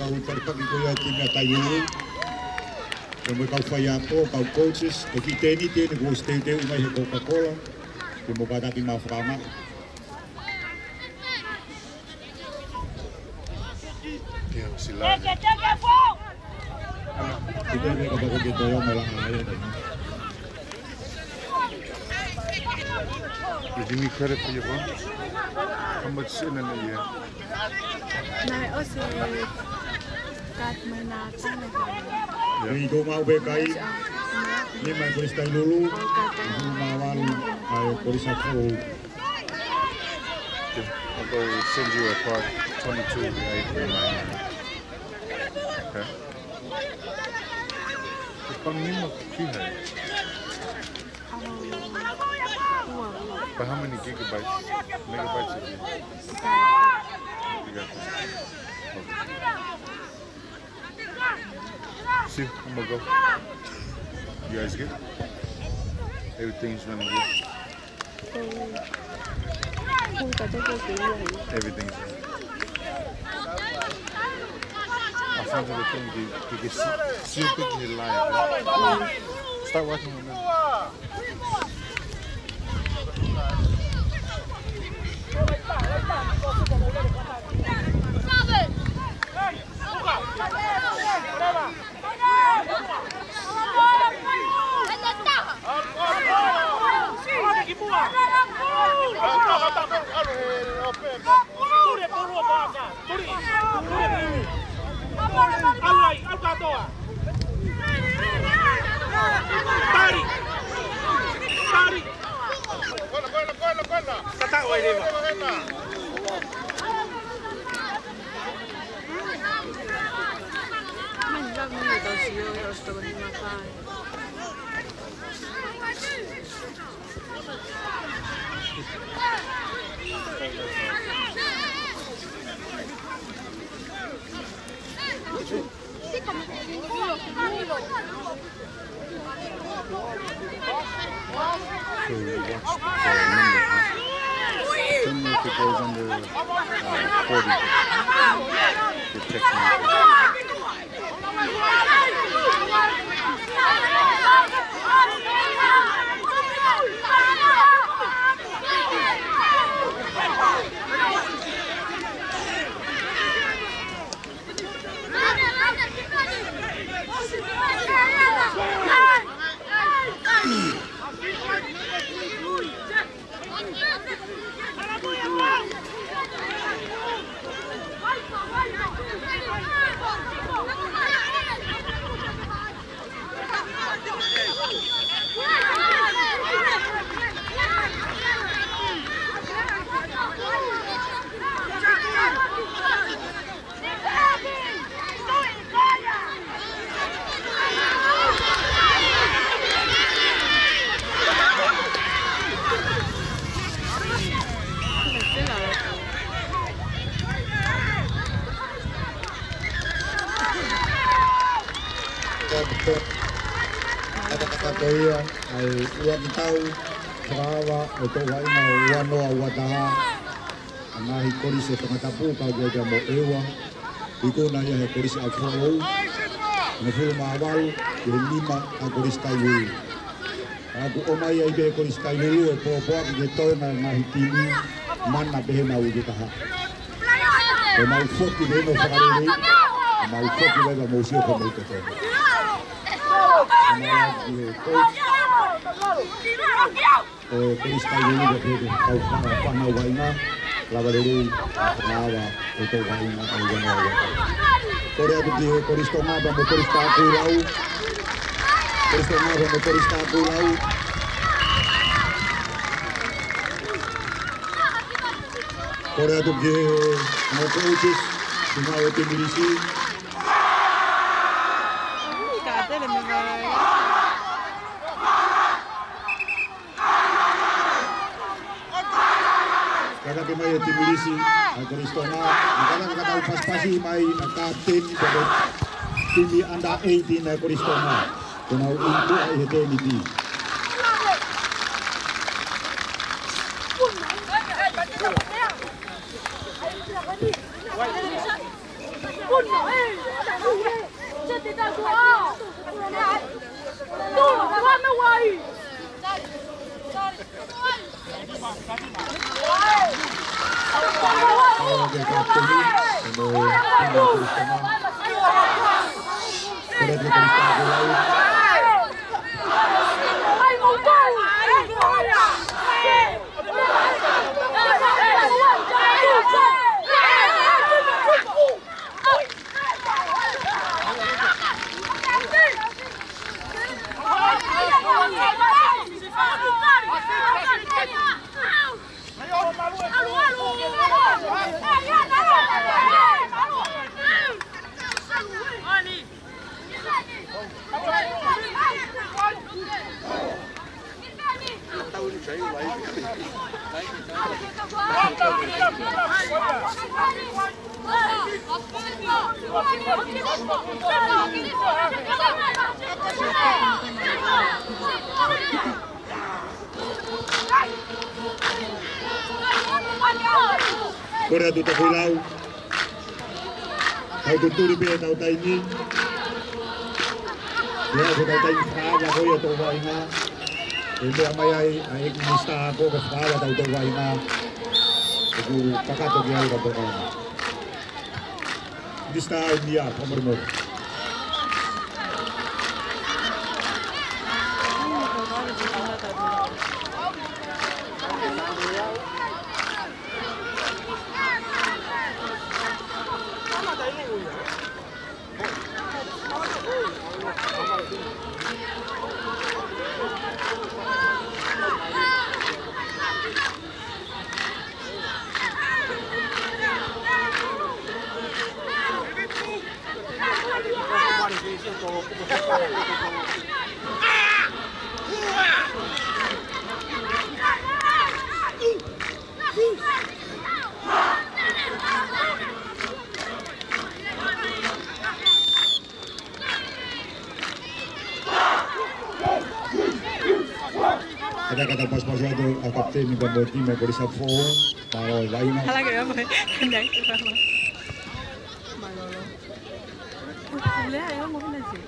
Kau terpagi kau ya tim tayu, kau kau fayapo, kau coaches, kita ini tiada kau stay umai Coca-Cola, kau mau kata tim Aframa. Ya sila. Kita ni kalau kita yang malang air. You give me credit for your run? How much in a year? Này ở xe cắt mai nát này Jadi kau mau bekai, ni mai kau stay dulu, kau mawal, kau sakau. I'll go send you a part 22 okay. Kau ni mau kira? But how many gigabytes? Megabytes is it? You got that. Okay. See, I'm gonna go. You guys good? Everything's running good? Everything's running. I found the thing you can see it live. Right? Start watching it now. So you watched the number, huh? Tell me if it goes under 40. The check Kaya ay uwan tau Sarawak ito ay na uwano awataha ang nahikoris sa tangatapu kagaya mo ewa iko na yung hikoris afro na full mawal yung lima ang koris tayo ako umay ay be koris tayo e popo ang ito na nahitini man na behe na ujitaha e maufok i beno sa kalili maufok i beno mausio kumulito to Krista ini berbeda. Kau panau waina, lawadiri nawa itu waina ayana waina. Korea bukti Krista ngaba mo Krista pulau. Krista ngaba mo Krista pulau. Korea bukti mo coaches Sumawa Timilisi. Kata le me kalaki mai e timulisi ai Koristonga nakala nakatau pas-pasi mai kapten dari timi under 18 ai Koristonga kenau itu ai hete niti Korea tuta hilau tau tuturi pe tau taini ya ko tau taini fraga ko ya to vaina ele amai ai mista ko ko fraga tau to vaina ku pakato dia ko ko mista dia nomor ada kata pas-pas itu kapten ni buat tim yang boleh sapu kalau lain Hala kayo mo. Kanday ko pa mo. Malolo. Ule ayaw mo na siya.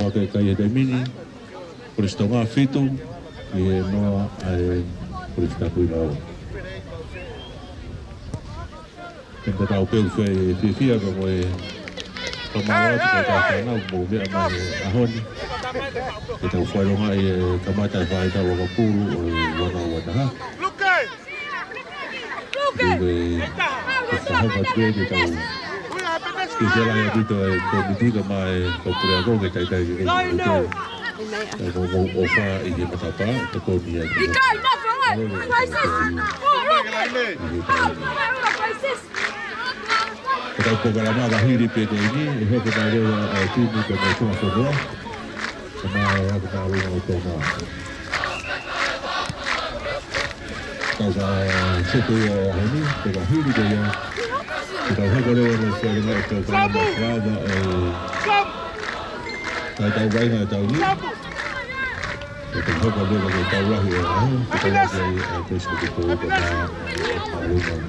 Okay, kaya de mini, por esto va fito, y no por esta cuidado. Tengo tao peu fue fifia como pamawat ko ta na mo bia ma ahon. Ito fueron ay kamata vai ta wa puru o wana wata ha. Esta hoja de ito. Quisiera ya dito komiti kama koprea ko kita ito. Como ofa y matapa te ponía. Kita programa bahiri PT ini, ini kita ada tim itu macam apa? Sama kita ada utama. Kalau situ ini kita bahiri dia, kita harus ada sesuatu itu kalau ada tahu baik nggak tahu ni. Kita harus ada yang tahu lah ya. Kita ada terus begitu kita tahu kan.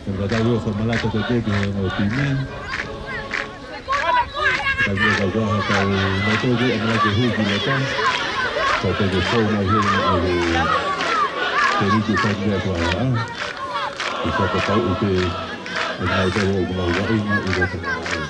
Nagagawa sa malata sa tubig ng opinion. Nagagawa sa natubo ang mga hugi na ito. Sa pag-ipon na yun ang perito sa mga tuwala. Isa pa tao ito ang nagagawa ang mga wain na iba sa mga wain.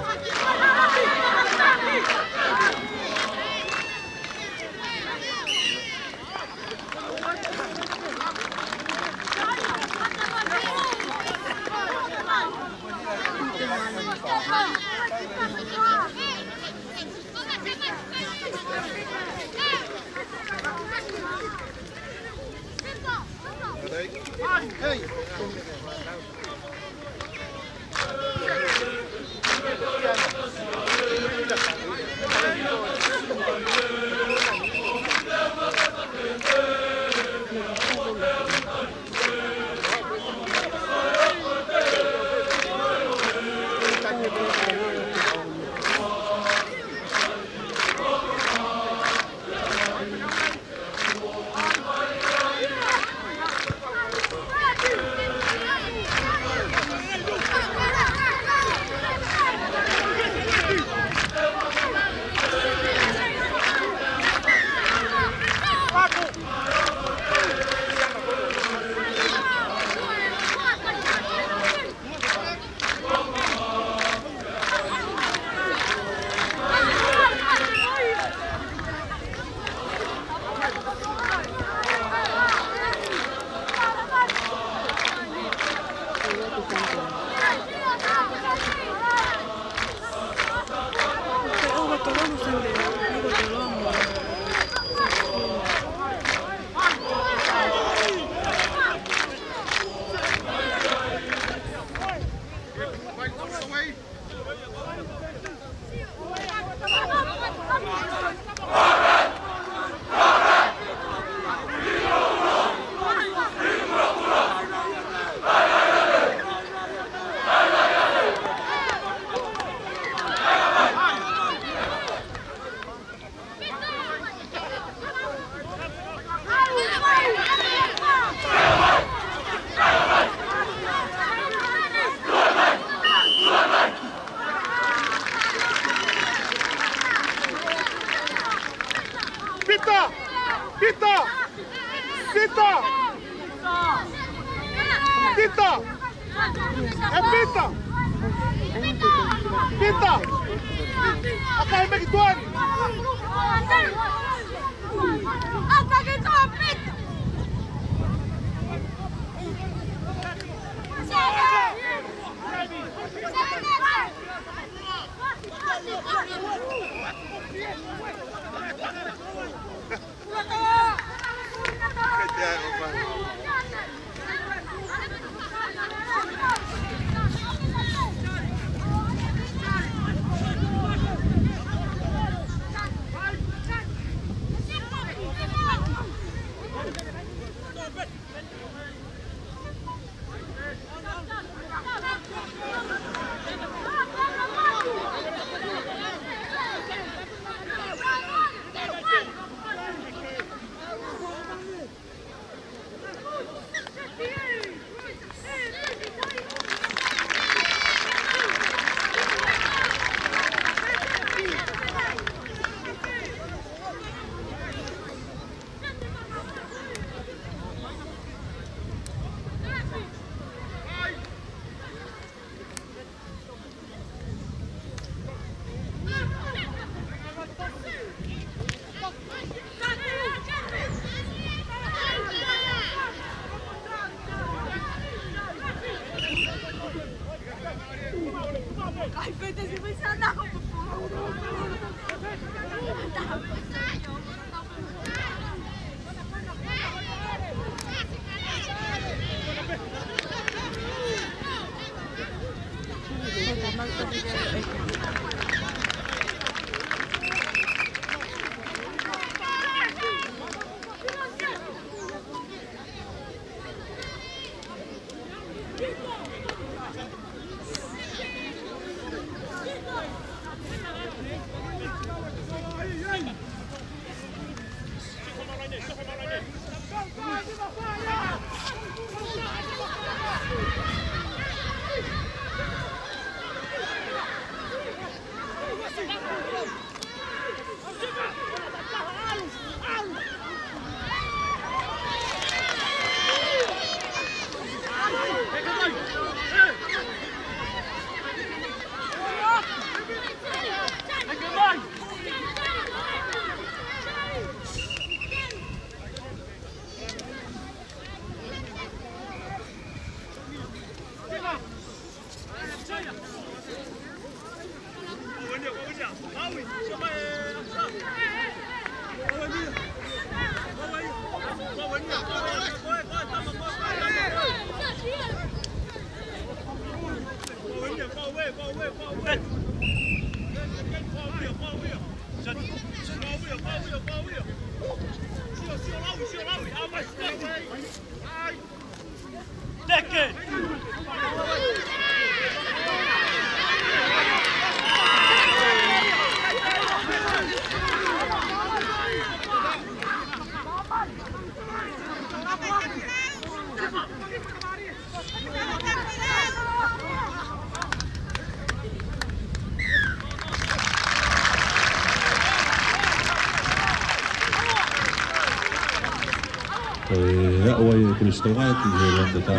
Ha'o ai ko stonga ki he landa ta.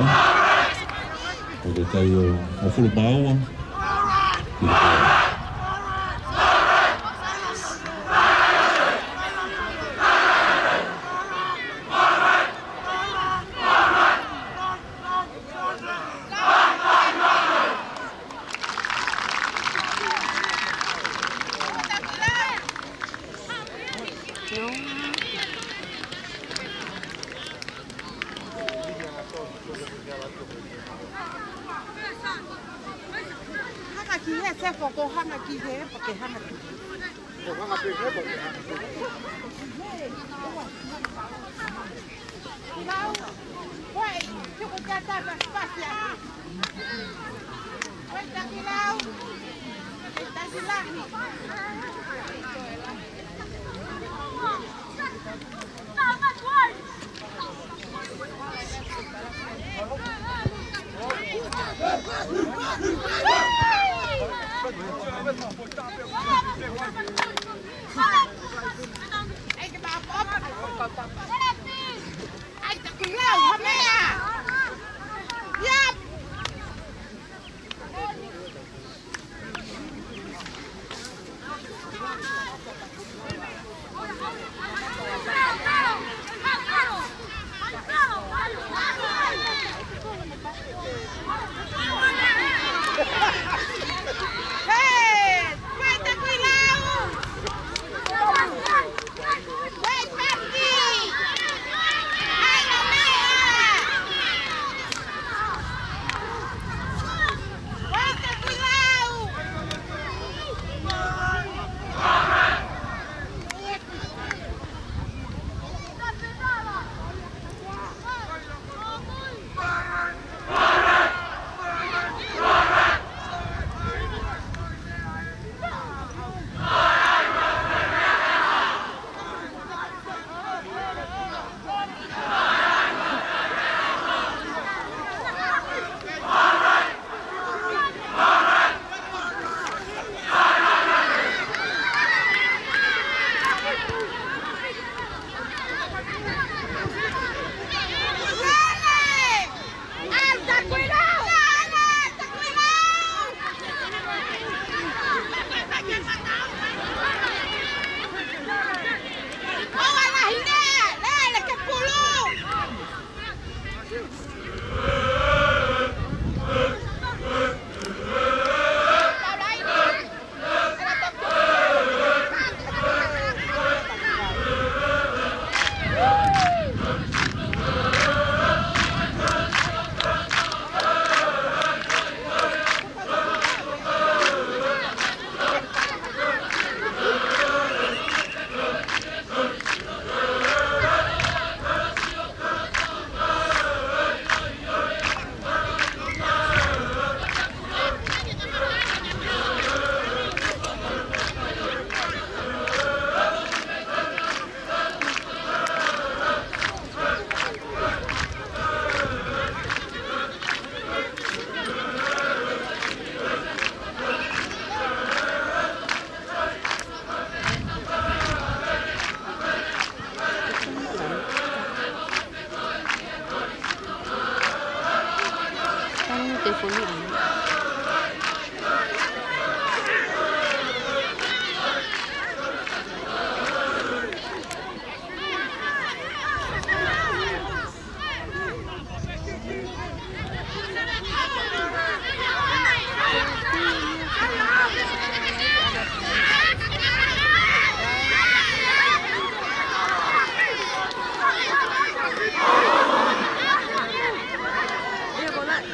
O te tai o fulu maua. Ki te hanga ki he se foko hanga ki he porque hanga ki Não, vai, eu vou cantar para espaço. Vai daqui lá. Daqui lá.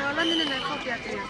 Hablando en el enfoque aquí.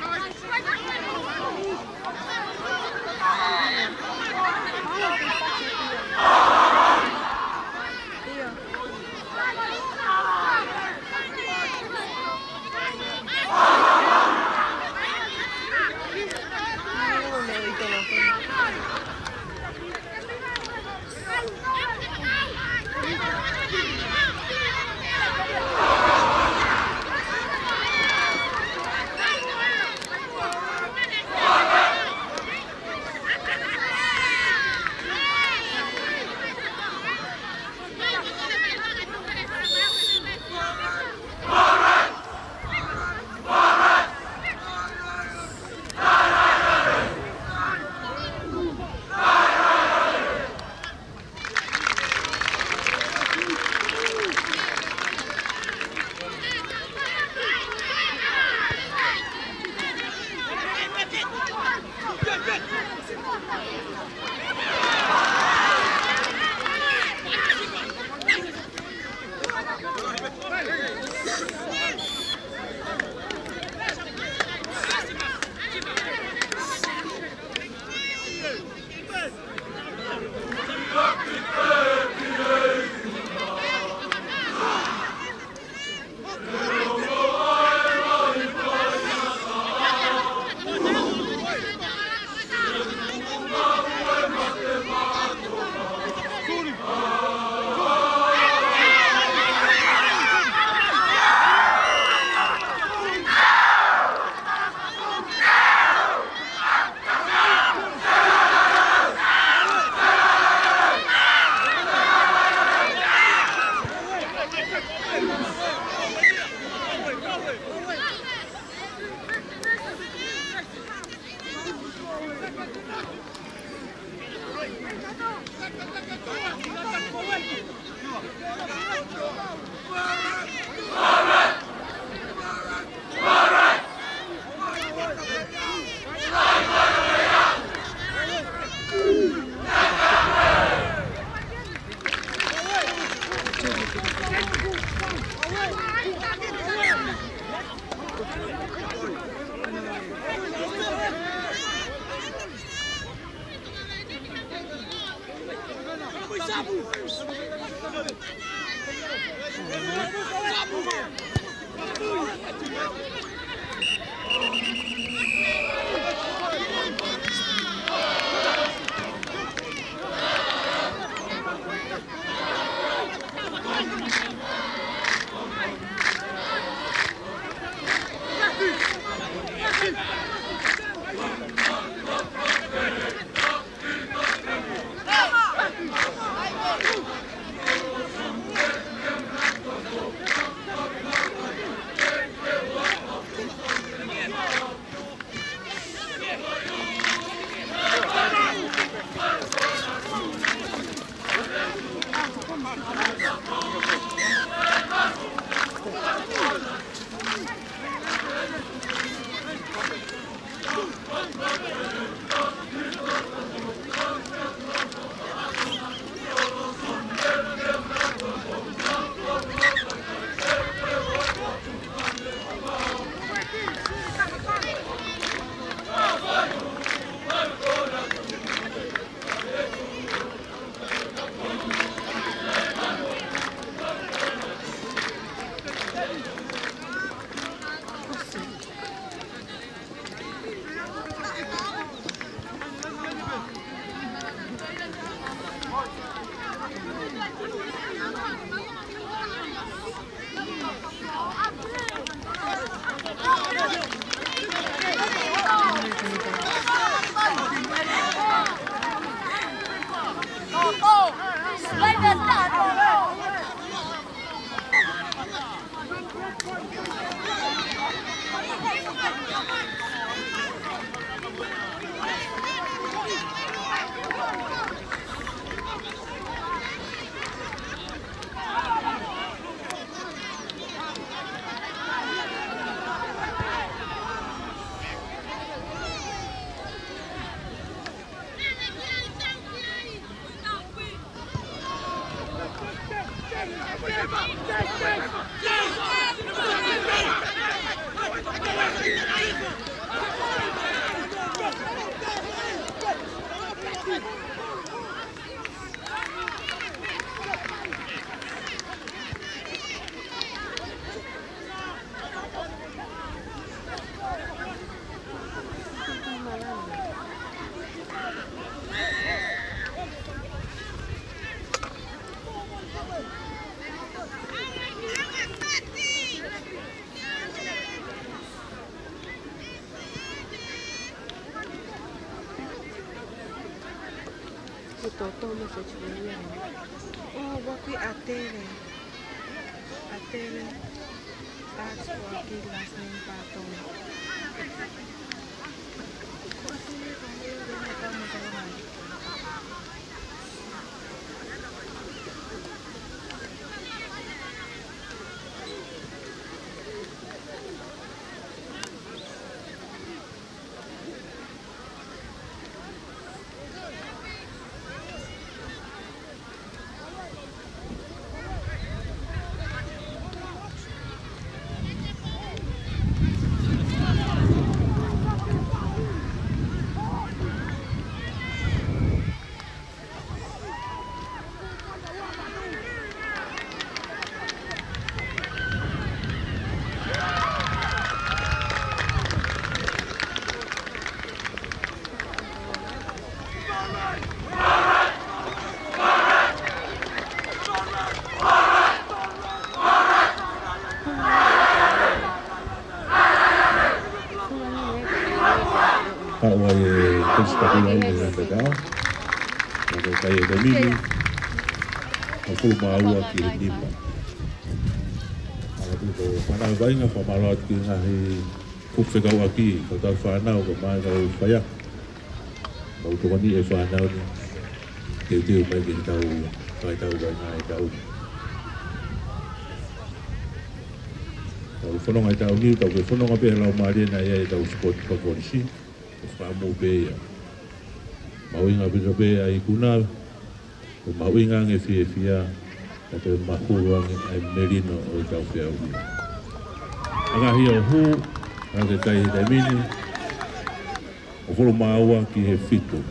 Toto message mo yan. Oh, waki Atere. Atere. That's waki last name Patong. Hawaii Constitutional Universidad, Naga Kaya Domini, Aku Maua Ki Lima. Dito, panagay nga pamalot ki nga kufegaw aki, kagag whanau ka mga payak. Mautukan ni e whanau ni, tiw-tiw may gintaw, kay tau ba nga ay tau. Tau whanong ay tau ni, tau ke whanong api halau maari na ia tau sport paponsi. Whamu beia. Mauinga bika bea I kuna, o mauinga nge fia, te mahuang ai merino o tau whiau hi. Anga hi o hu, a te tai te mini, o wholo māua ki he whito.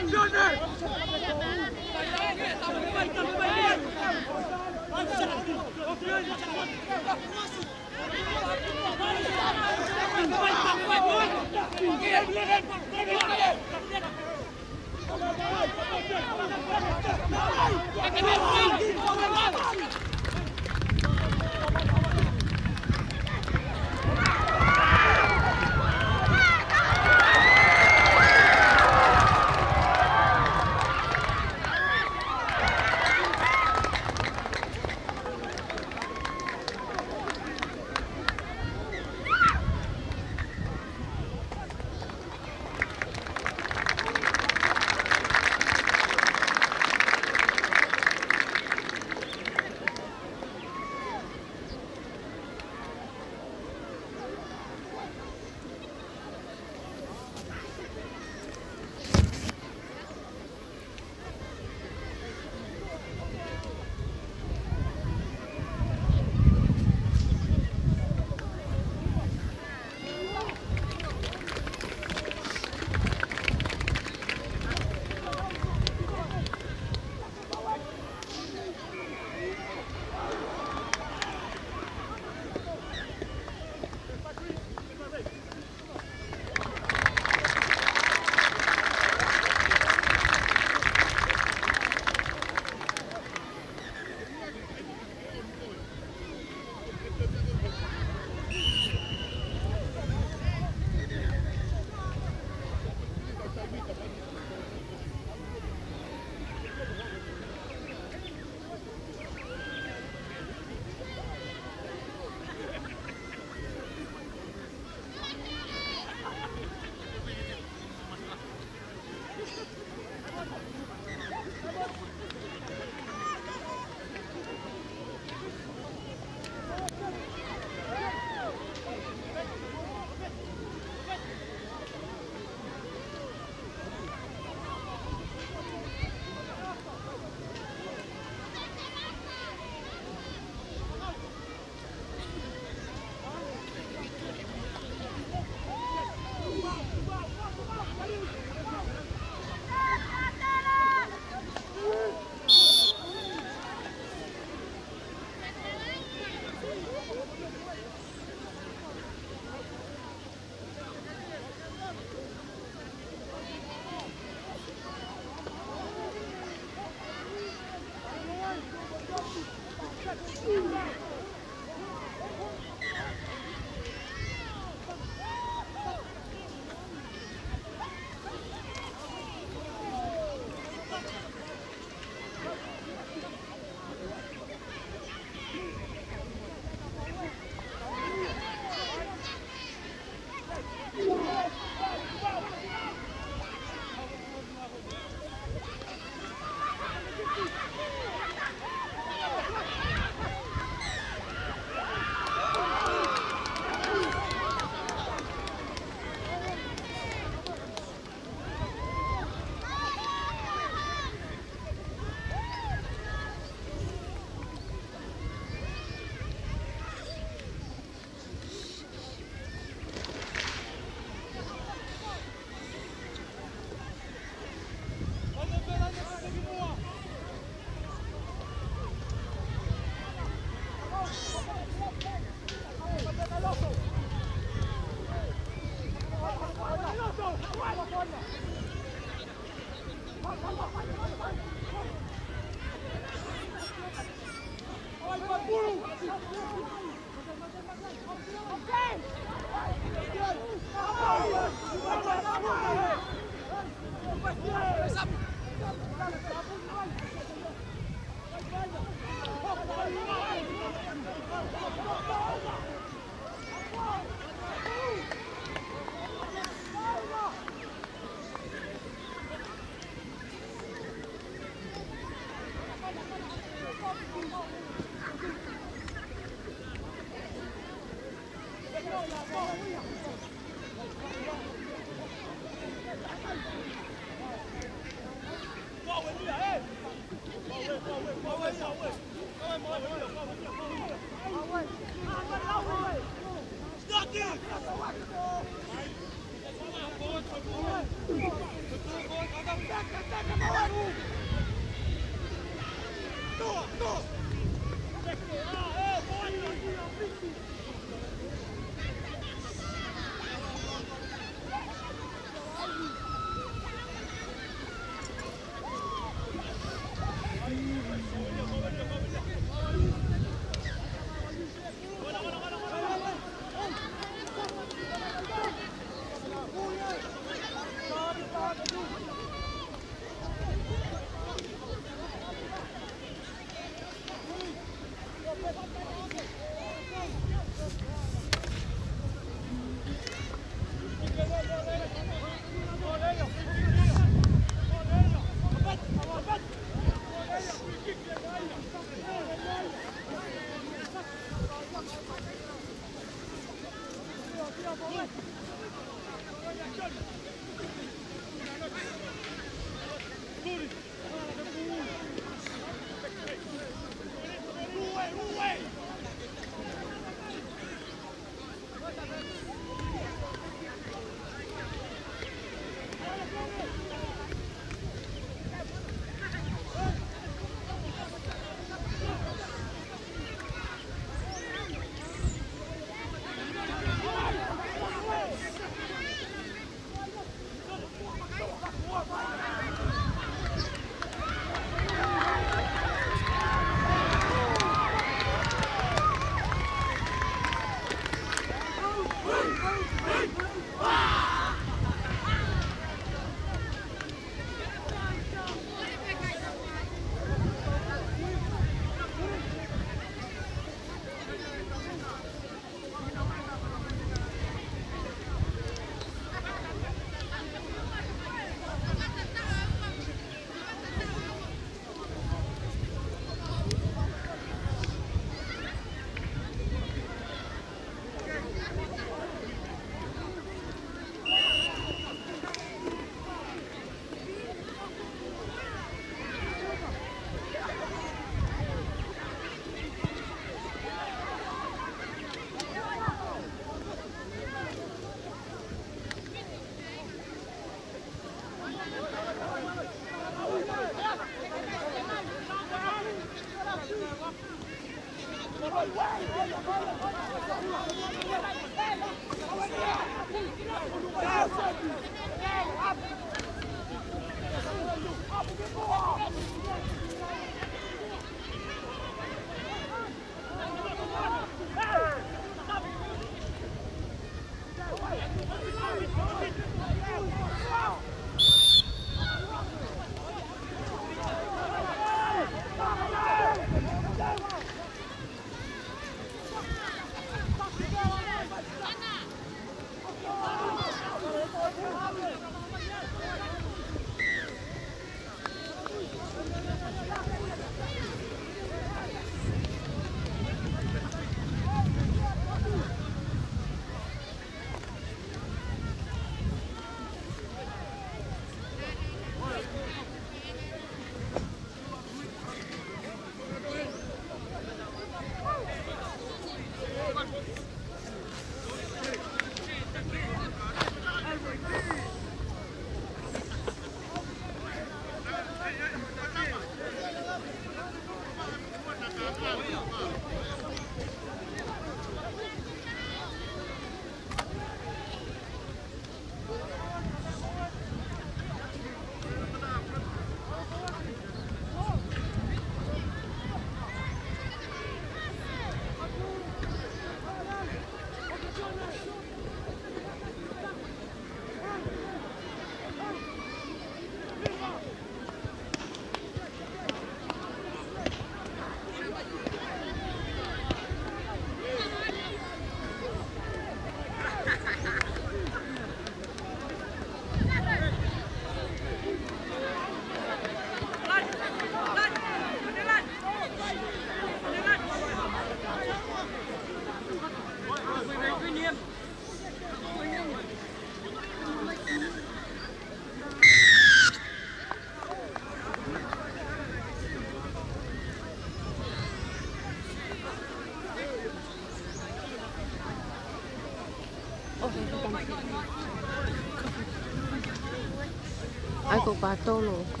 Ai ko patono ku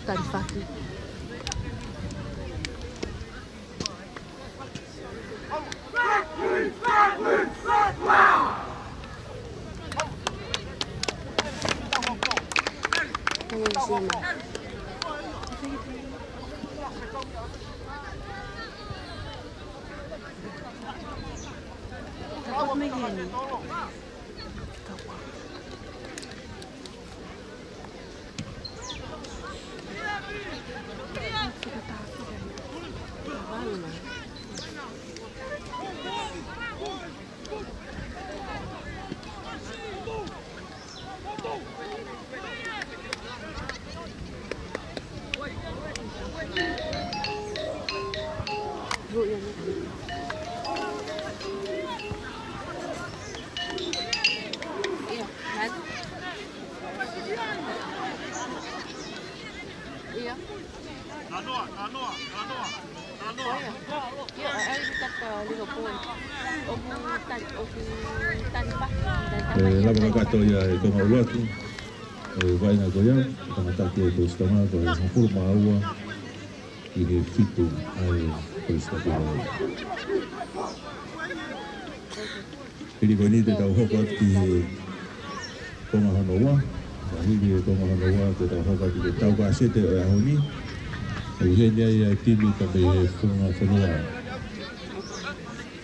Tanfaki. Dapat may gini. Lama kata ya itu mahu tu, baik nak goyang, kita nak tak itu setengah tu, mukul mahu, ini fitu, peristiwa. Jadi kau ni kita tahu apa di Pemahanuwa, jadi di Pemahanuwa kita tahu apa di tahu bahasa tu yang ni, akhirnya ya tim itu sampai Pemahanuwa.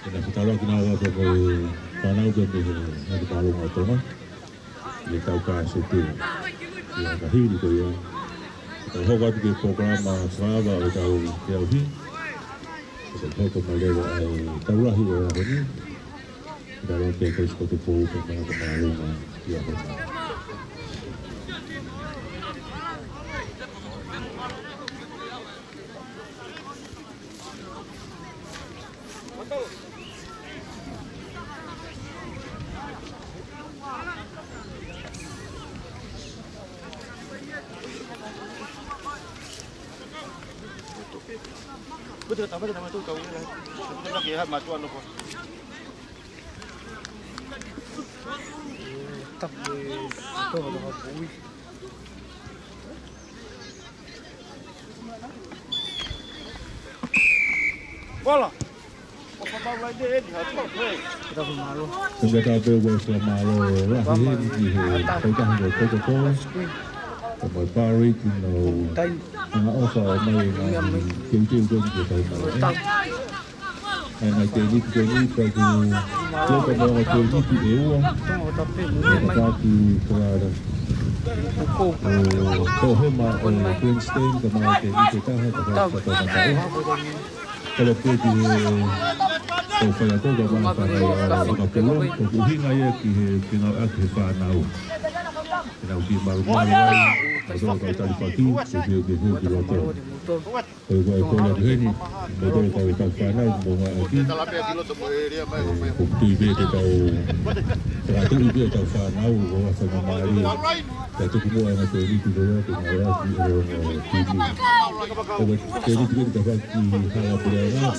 Kita tahu kenapa kau panau berbeza, ada palung atau mana, dia tahu bahasa tu, dia kahir itu ya. Tahu apa di program Sarawak kita tahu dia ni, kita tahu kembali tahu lah dia ni. Dalam kekal seperti pun pemahaman dia benar. Betul tak apa nama tu kau ni lah. Kita nak lihat macuan tu pun. Tak boleh tu ada bui. Bola. Apa bawa dia ni? Hati. Kita pun malu. Kita tak boleh buat malu lah. Ini kita hendak kita Kamay pari kino mga osa may kiw-kiw doon kita tayo. Ay nagtinit ko ni pag lo ka mga tinit ni ewa. Kapati para ko hema Queenstein ka mga tinit kita ha tapos sa tayo. Kalau pwede ko kaya ko ga mga para makapulo ko hinga ki kinaak panao. Nauki maru-maru atau kalau tadi pagi dia di rotor. Kalau kau ni betul kau ikan panas bunga lagi. Bukti dia tahu. Terakhir dia tahu panau bawa sama mari. Satu semua yang ada ini juga tinggal lagi TV. Kalau jadi kita dapat di hal berada,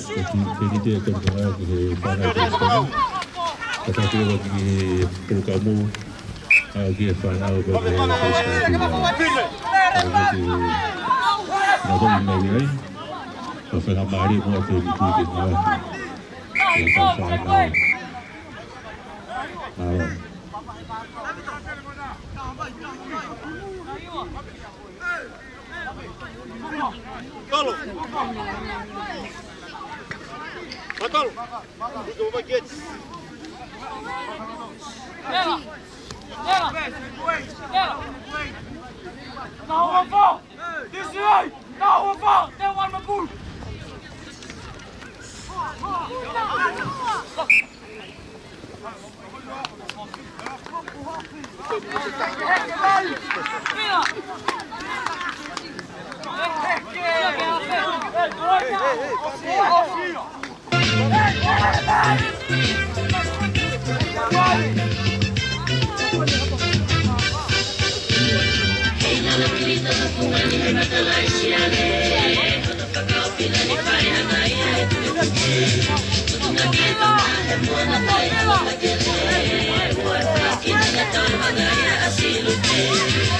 jadi dia akan berada di panas. Tetapi bagi kamu Dia panau berbeza sekali. Jadi, naga ini ni, pasal mari pun ada di sini lagi. Yang panau. Tolo. Betul. Itu bagian. Nou een val! Dit is hij! Nou een val! Tel aan mijn boel! Así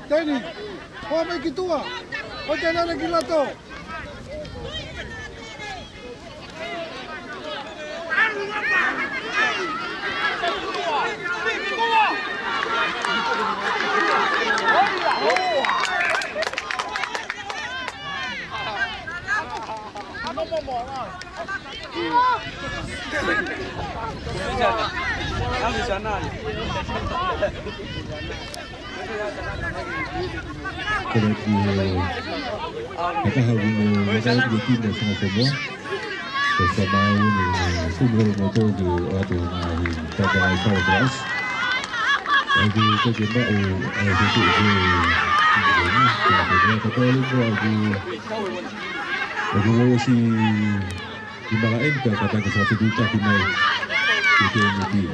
Danny, huwag may kituwa. Huwag ka na nagila to. Nakahawin makahawin ng team sa semua bersama sumber motor di aduh nahi pada saya keras lagi kerja itu ini tapi lagi si dimarahin kata ke 1 juta final itu ini.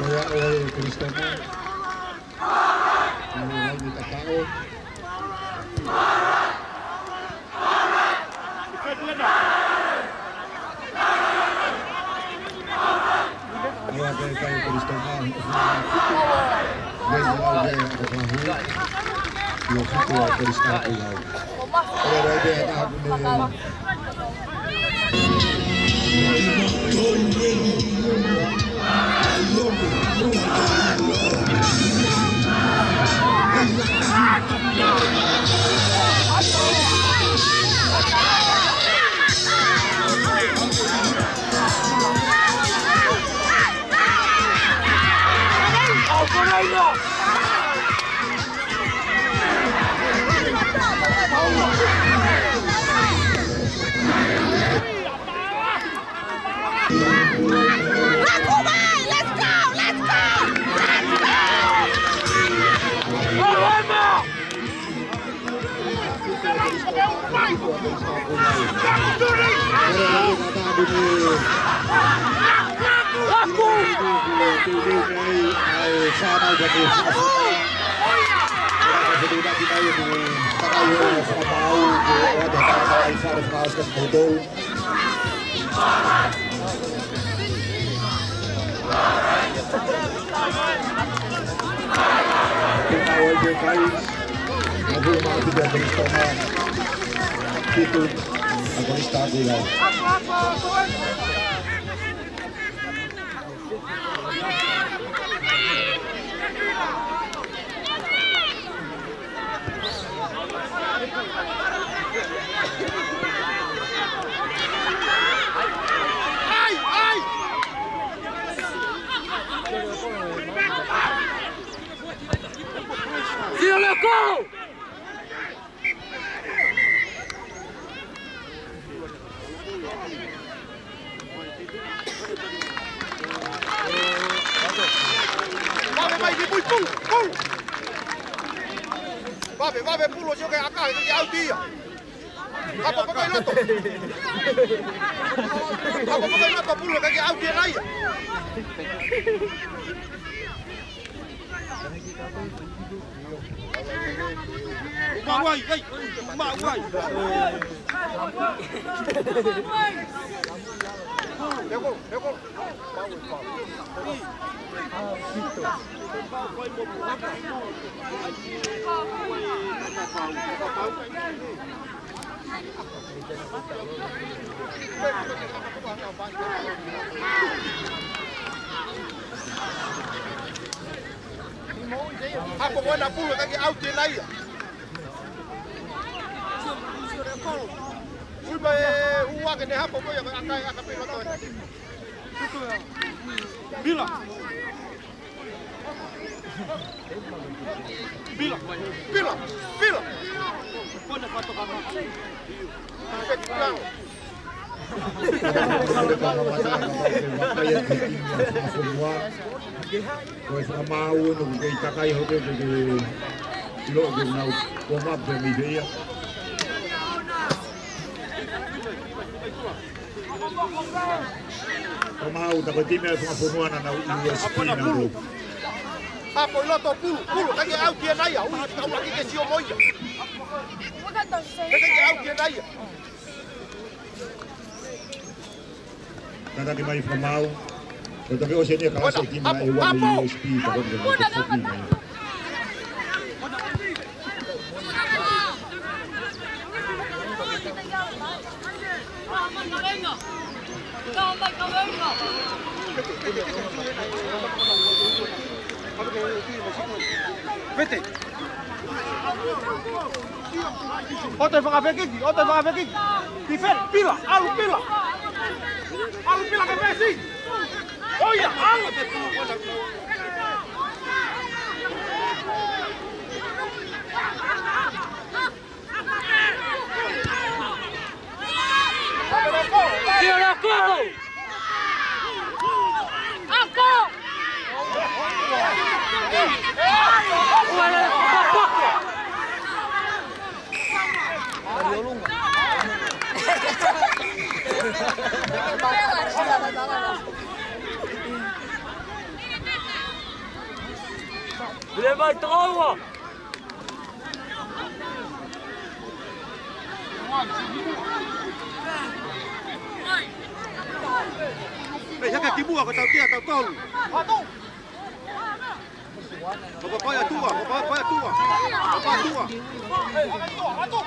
Kaya Kristana, ang mga tao. Kaya Kristana, ngayon ako Io fico a Polistati Lau. Ora idea da ne Vabbè, pullo gioca a casa che ha dia. Apa pakai loto? Apa pakai loto pullo che ha dia lagi. Mawai, mawai. Dekol. Apa wana pulo kaki out dia lagi. Ulba uwa kene hapo boya akai akapima to. Bila. Pone foto kama. Pues mau no que takai hobe que lo que no como up de mi día. Mau ta time sama punuana na USP na do. Apa loto pulo kaki out dia naya, kau lagi ke sio moya. Kaki out dia naya. Nada que mais mau. Eu também hoje dia kalau saya time na USP ta do que Vete. Otra vez aquí. Difer, pila, alu pila que vem assim. Olha, alu. Tira a cor! Levanta a água! Jangan tibu aku tahu dia tahu tol. Papai tua, papai tua. Papai tua. Papai tua.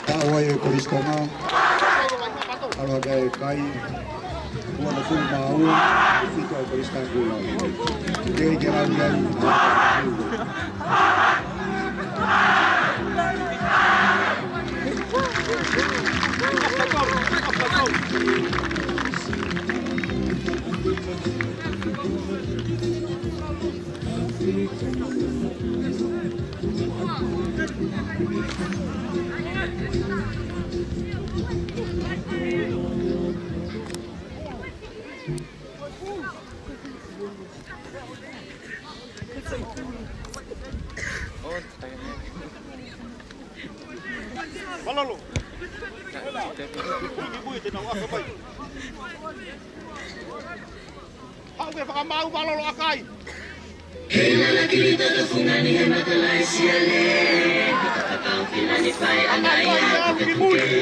Ta'awai Kristona kalau ada kai buat pun mau kita Kristen dulu. Dia jalan-jalan. Balalo. Bui te nau aka mai. Hau ke whakamau balalo akai. Kena la kirita ka fungani he matalaisia le. Kakakau kilani pai anaya kakakukere.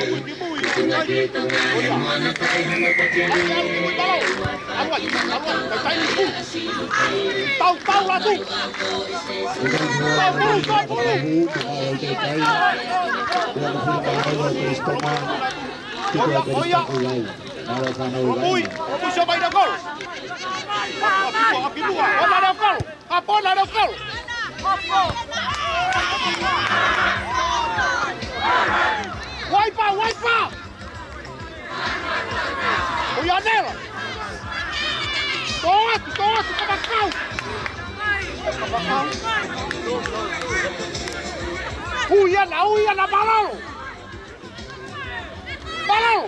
Kutunga kirita nga he moana tai hana pakere. Tau ratu. Bui siapa ida gol? Api dua. Bola ada gol. Apa ada gol? Wipa. Uyanel. Toat, kabakau. Huyan balalo.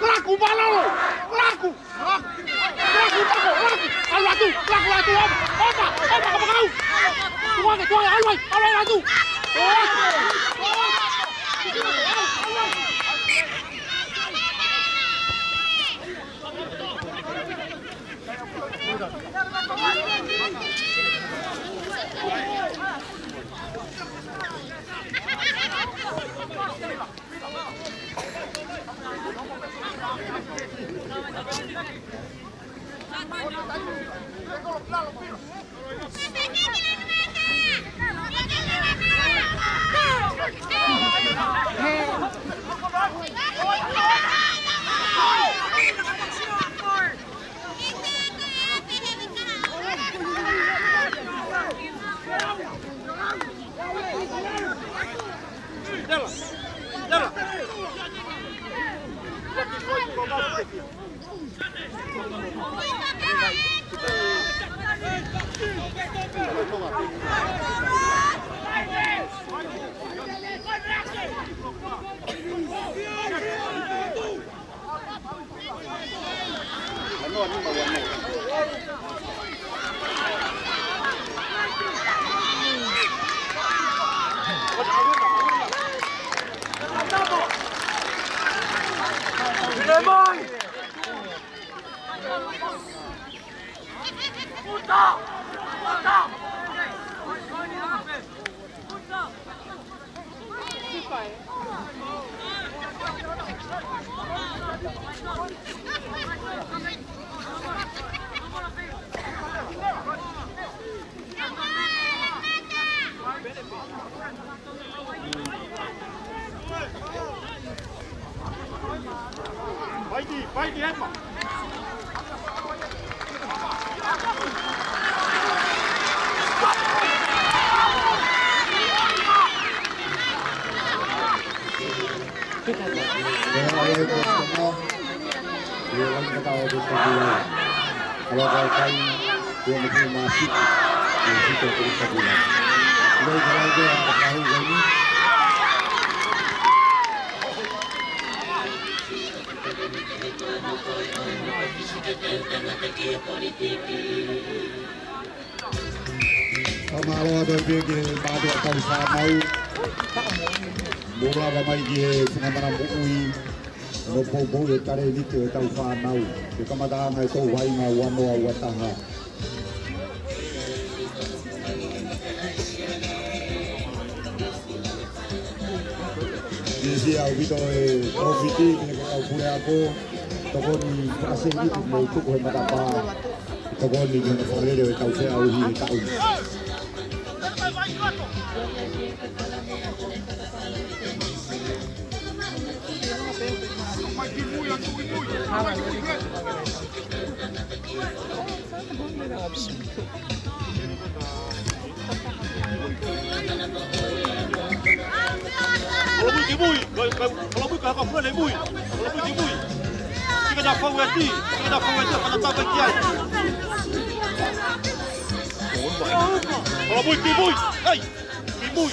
Laku balalo. Laku. Alwatu. Opa, kabakau. Tuang, alwai latu. Vai đi hết mà. Kalau kaitan dia mesti masuk di situ terus bulan. Kalau dia tahu ini sama ada bagi bagi kau sama bola ramai dia pengamatan bui Nopo e kare ni te tau whanau. Te kamata ngai tō wainga wanoa wataha. Nisi au vito e profiti, kene au pure ako. Toko ni ase ni tu mai tuku he matapa. Toko ni kene whalere e tau se au hi tau. Kalau bui kalau kau boleh bui, kalau bui bui. Jika dah kau wedi, kalau tak bagian. Kalau bui bui, hey, bui.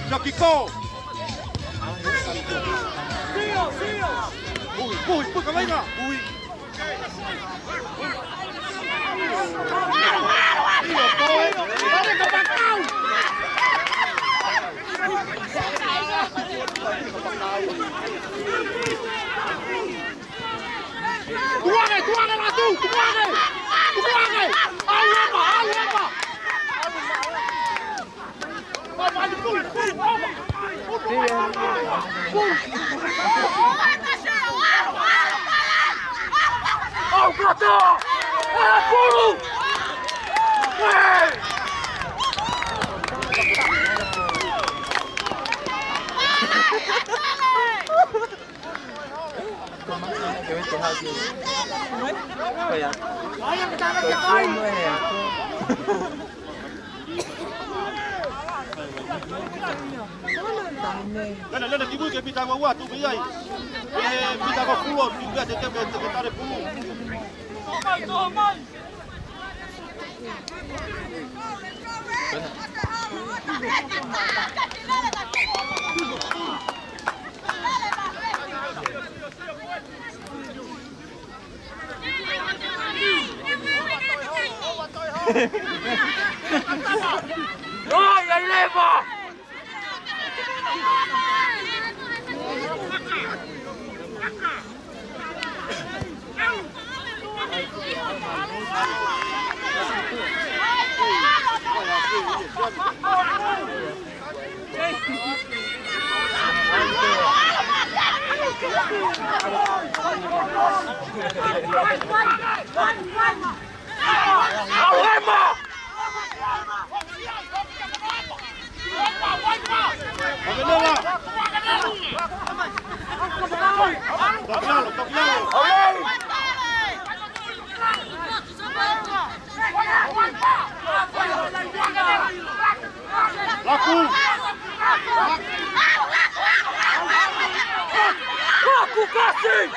Jockey go. Bui, ka venga. Bui. Tuange lah tu, tuange. Alema. Oh, gata! Pulu! Lena tibu ke pita gua tu biai. Pita gua pulau juga dia ke tarik pulau. Rồi, anh lên vào. Aku kasih.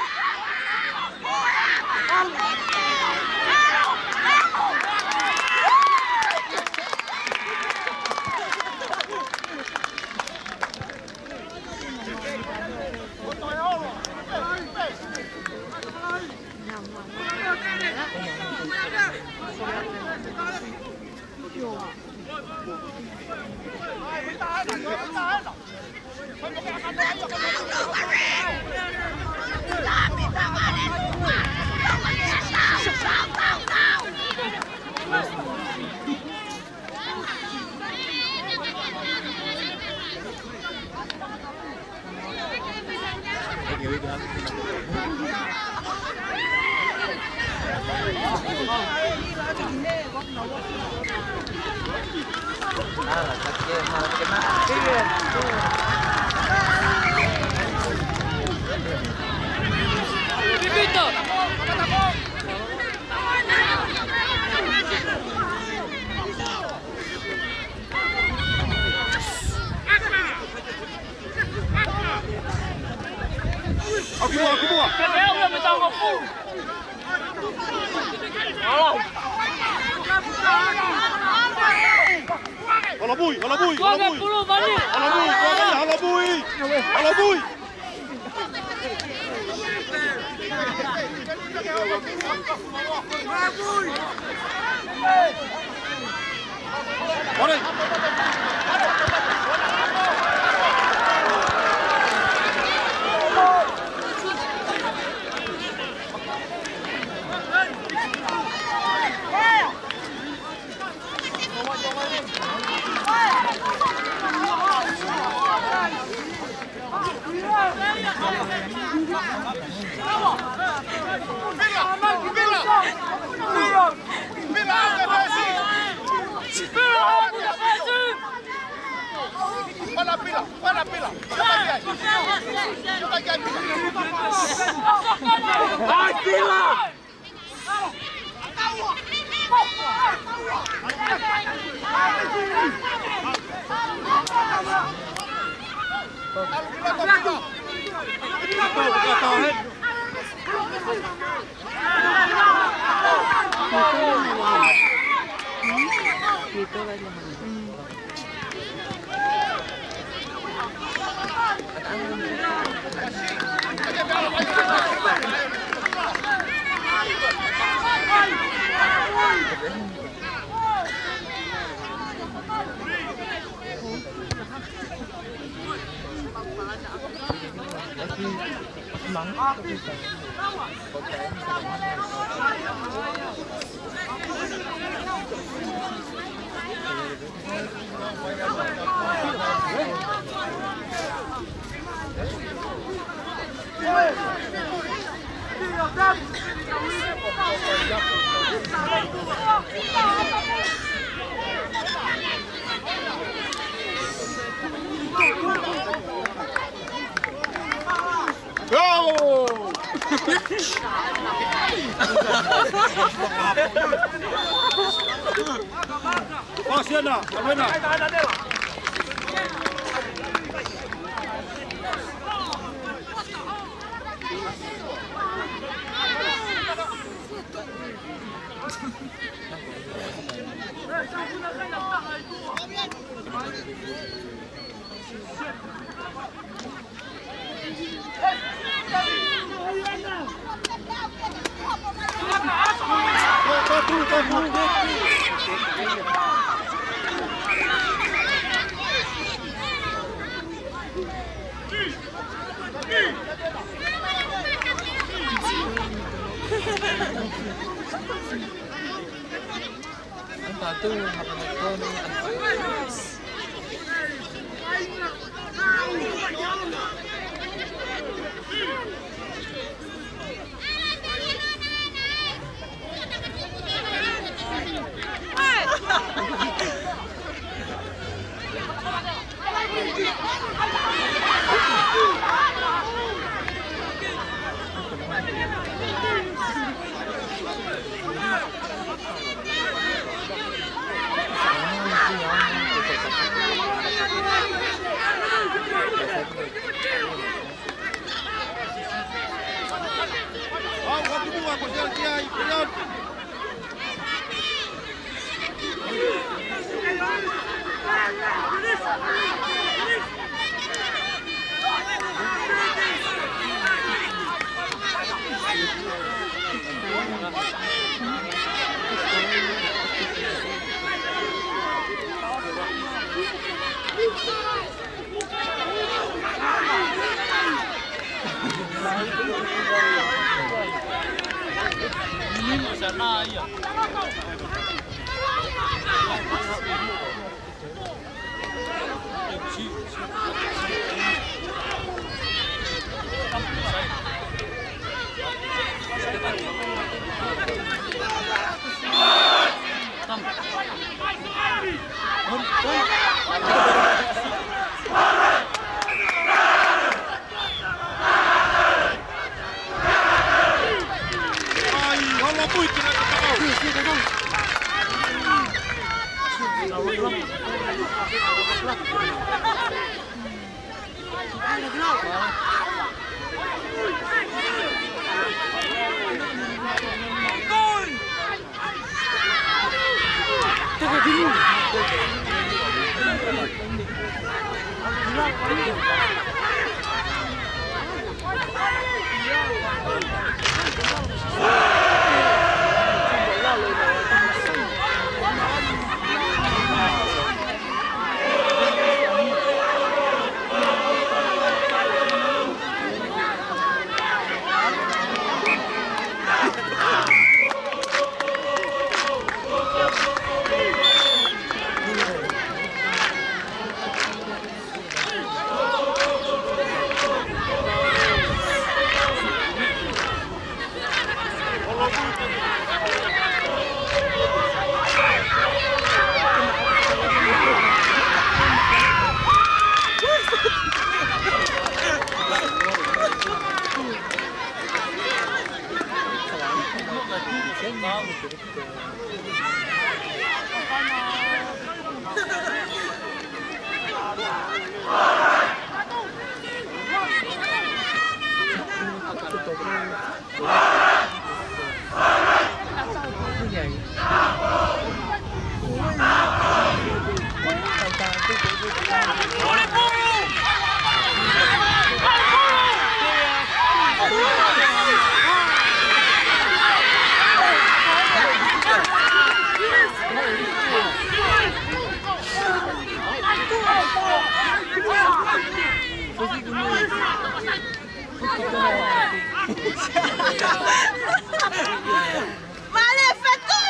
Vale, Fatu!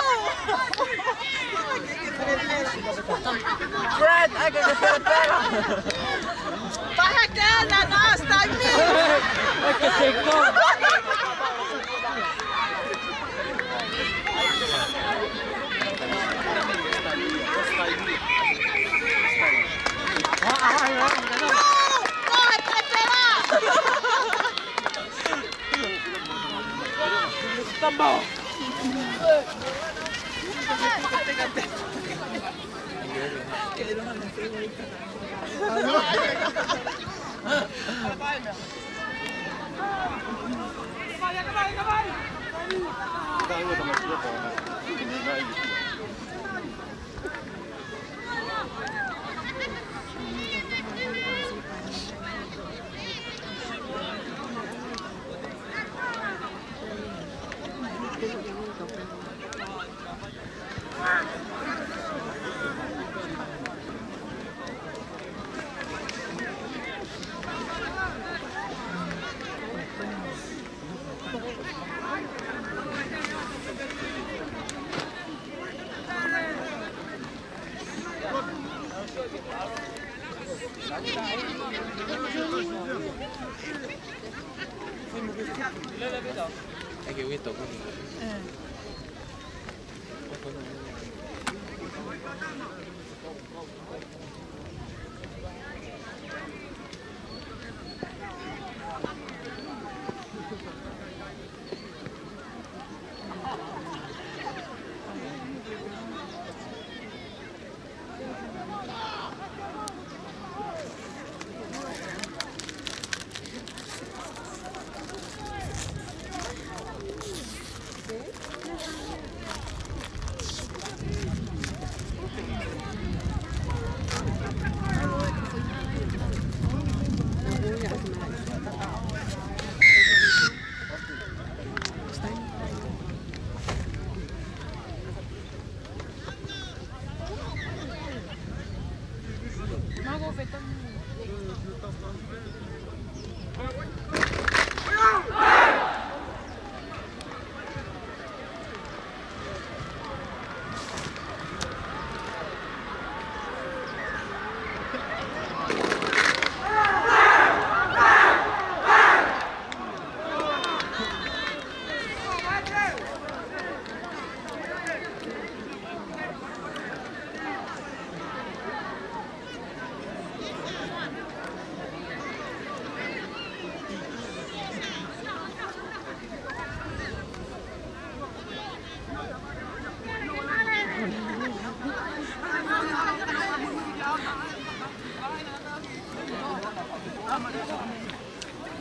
Fred, I can get better. Baja que la nasta, I can take off. Tambah.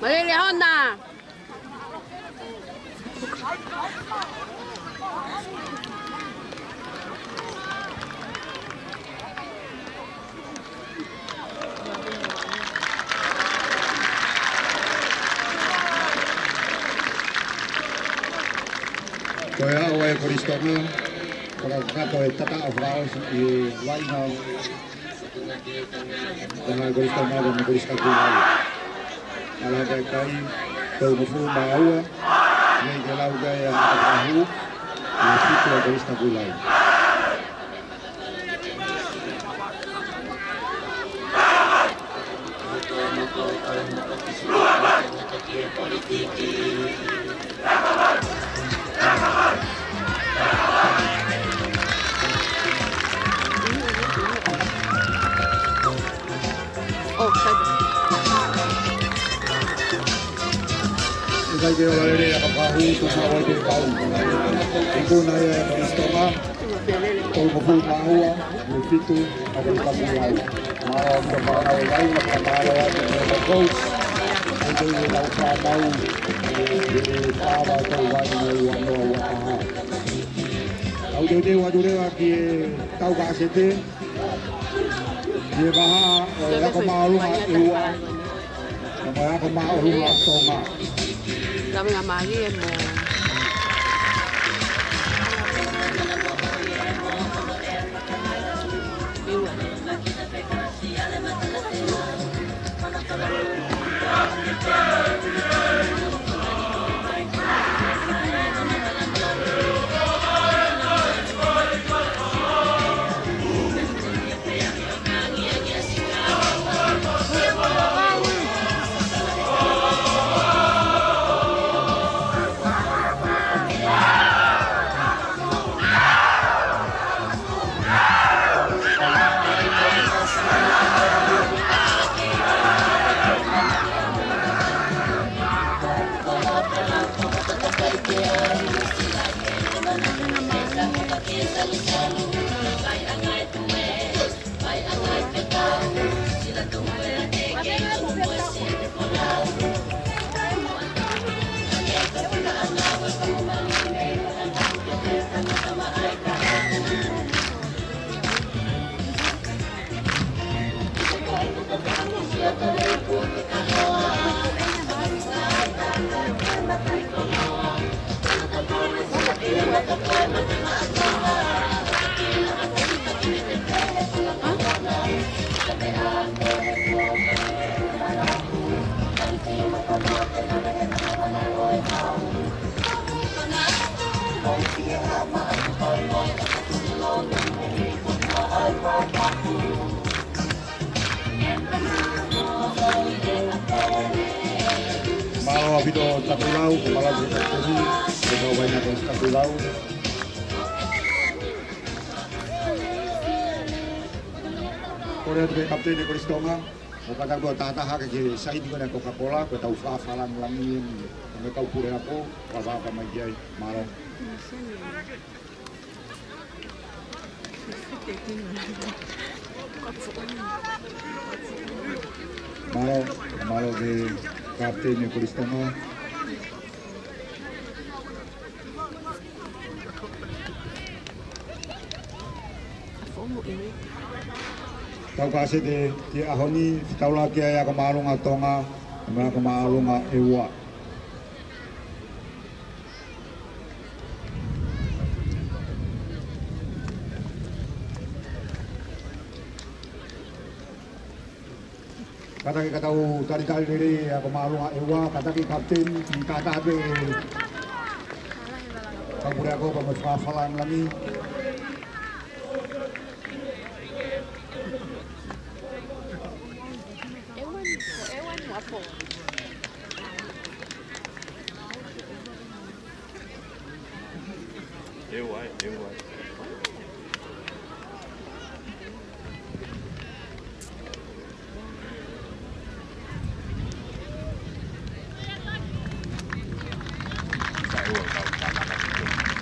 Malilihon na. Koe au e koristonga, kora kato e tata o fraos i waina taha koristonga o me koriska kuhau. Ala kai kai, tau mufu maua, nei ke lau kai a matapahu, i fitu a koriska kuhau. Oh, sabi. Kai ke o lere a kapahu, tuha wai ke pau. Iku na e koristonga, tau mufu maua, i fitu a koriska kuhau. Mara o ka whakana o lai, maka mara o ake me coach. Ito i lau whamau, i whawa tau waina i wanoa wataha. Au te te wadurewa ki e tau kasete, ki e waha o e ako maarunga e ua, na mo e ako maarunga tonga. Sabi nga magi mo. Iwa. Malo abito takulau, kepala kita kiri, kita banyak yang takulau. Korea tu kapten ni koristonga, kata gua tata hak ke sai di mana Coca-Cola, kau tahu fafalan lamin, kau tahu pura apa, apa majai malo. Malo de kapten ni koristonga. Tau kasi di ahoni, tau lagi ya kemarunga tonga, kemarunga ewa. Kata kita tahu tadi dari kemarunga ewa, kata kita kapten, kata ada. Kau boleh aku pemesafalan lagi.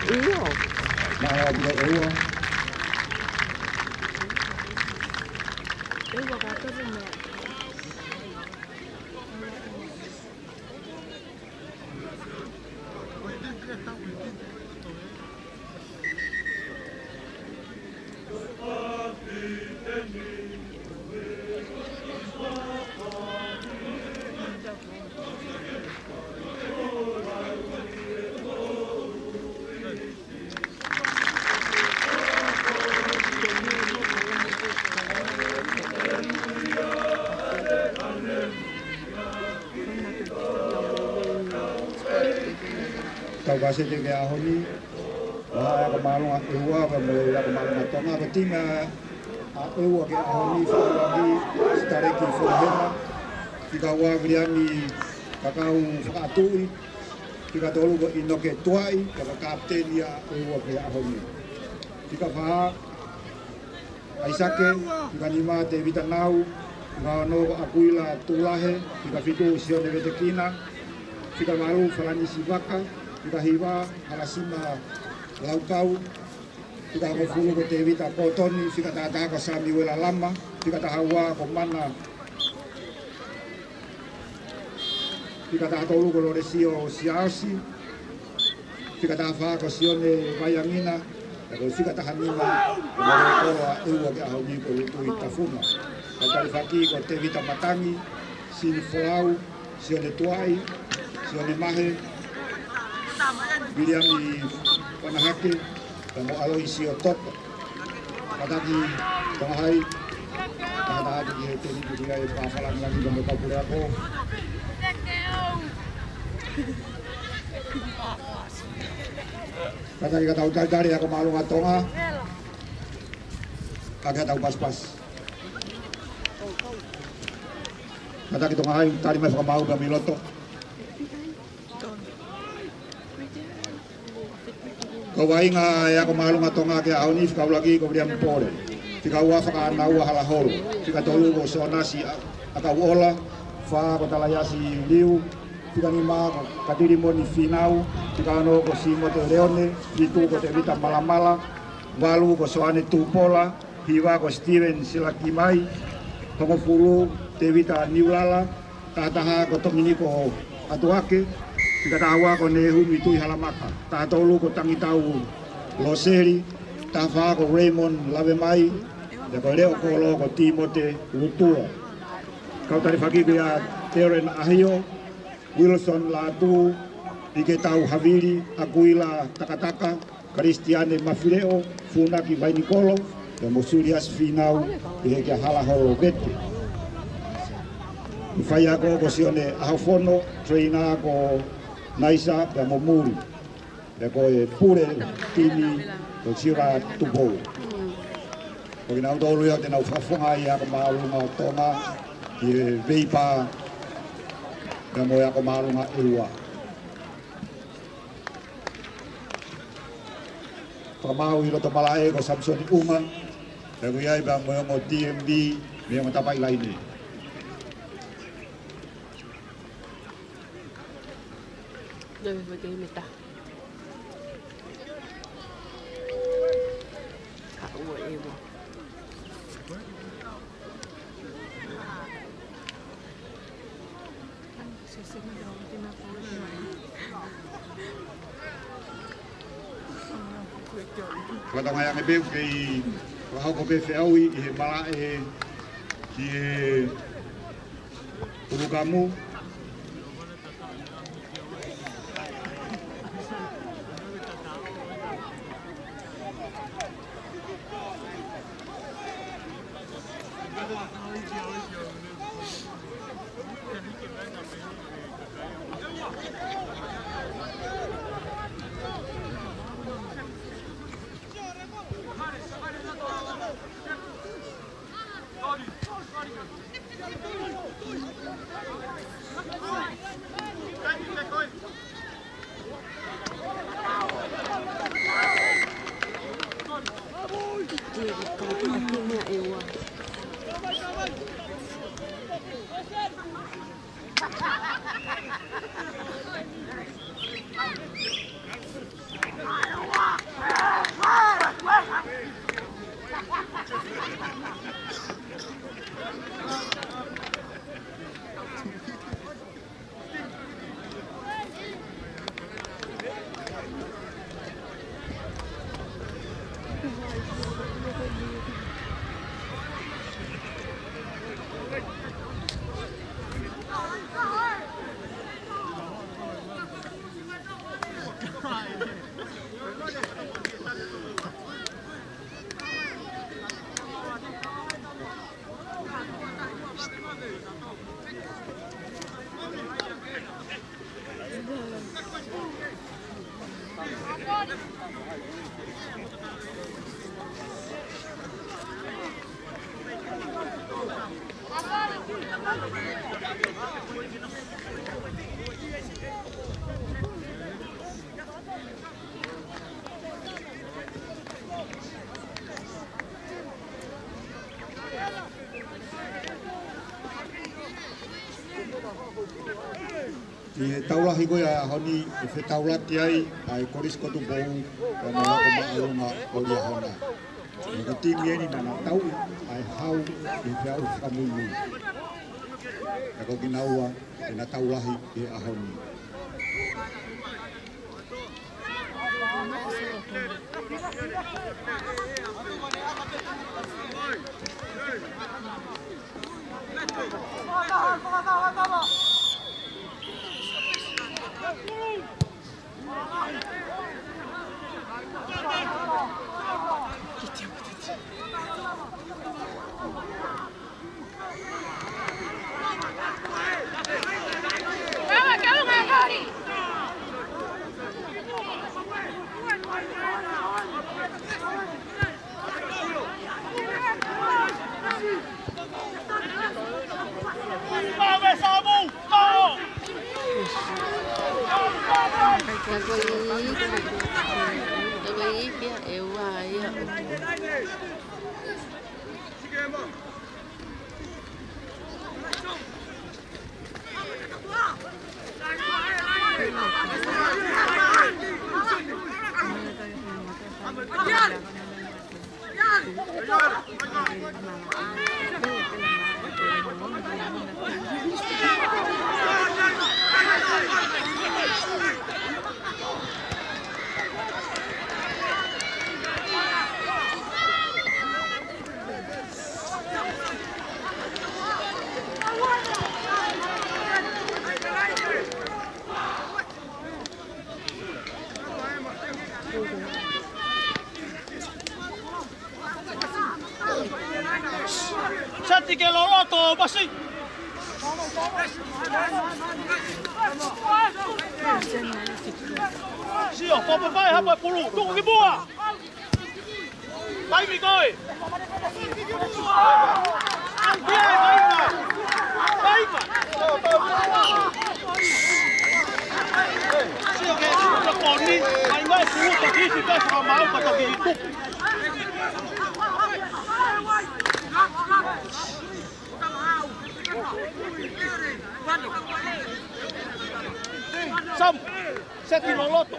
Iyo. Nah, Tau kasi te ke ahoni, wah ka malunga ewa ka mo ya ka malunga tonga ka tinga a ewa ke ahoni whakawagi stareki whahema, tika wagriani kakau whakatui, tika tolu ko inoke tuai, ka kapteni a ewa ke ahoni. Tika wha aisake, tika nima te vitanau, tika no akuila tulahe, tika fitu sione vetekina, tika malu whalani sivaka, tika hiwa harasima laukau, tika mefulu ko te vita kotoni, tika tātaka sami wela lama, tika tahawa ko mana, tika tātolu ko lore sio siasi, tika tāwha ko sione vayangina, tika tahanima ko lore koroa eua ke ahoni ko utui tafuna. Kau whaki ko te vita matangi, sini whalau, sione tuai, sione mahe, Biliami panahake, tamo aloi sio toto. Kadaki tangahai, kadaki ki teni ki dia pafalang lagi tamo kapure ako. Kadaki ka tau dari ako malu ngatonga. Kagak tau pas-pas. Kadaki tangahai tari mai mau gamiloto. Kau inga ya kau malu ngatonga ke auni kau lagi kau diam pore. Jika uah fakan uah halahoro. Jika tolu kau sonasi akau ola fa kau talayasi liu. Jika nima katiri moni finau. Jika no kau simo te leone. Itu kau te vita malamala. Walu kau soane tupola. Hiwa kau Steven Silakimai. Tongo fulu te vita niulala. Tataha kau tongini kau atuake. Tika tawa ko nehu mitui halamaka. Ta tolu ko tangi tau Loseri, ta wha ko Raymond Lavemai, ya ko leo ko lo ko Timote Utua. Kau tari whaki ko ya Teren Ahio, Wilson Latu, Ike tau Haviri, Akuila Takataka, Kristiane Mafileo, Funaki Vainikolo, ya Mosurias Finau, Ike kia halahoro bete. Whai ako ko sione Ahofono, Treina ko Naisa ya Momuri, ya ko pure tini ko sira tubo. Ko ina tolu ya te na whafonga ya ko maulunga tonga, i veipa, ya mo ya ko maulunga irua. Pamau i roto malae ko Samsoni Uma, ya ko yai ba mo yung DMB, may mga tapay laini. Dove perché metà? Cavolo, Evo. Se mi dà una Kata ngai ang ebeu kei wahau ko befe aui i he malae ki he urukamu. Ki taulahi koe a honi e whetaulati ai ai korisko tu bou o na lako maarunga o lia hona. E ka timi eni na tau ai hau i te au whakamui. E ko ki naua e na taulahi e a honi. Senti che lo roto, ma sì! Sì, ho proprio vai, ha poi pulu, tu che buona! Vai mi coi! Vai ma! Sì, che la ponni, ma in vai pulu, tocchi si pesa la mano, ma tocchi tu! Xong, senti lo lotto.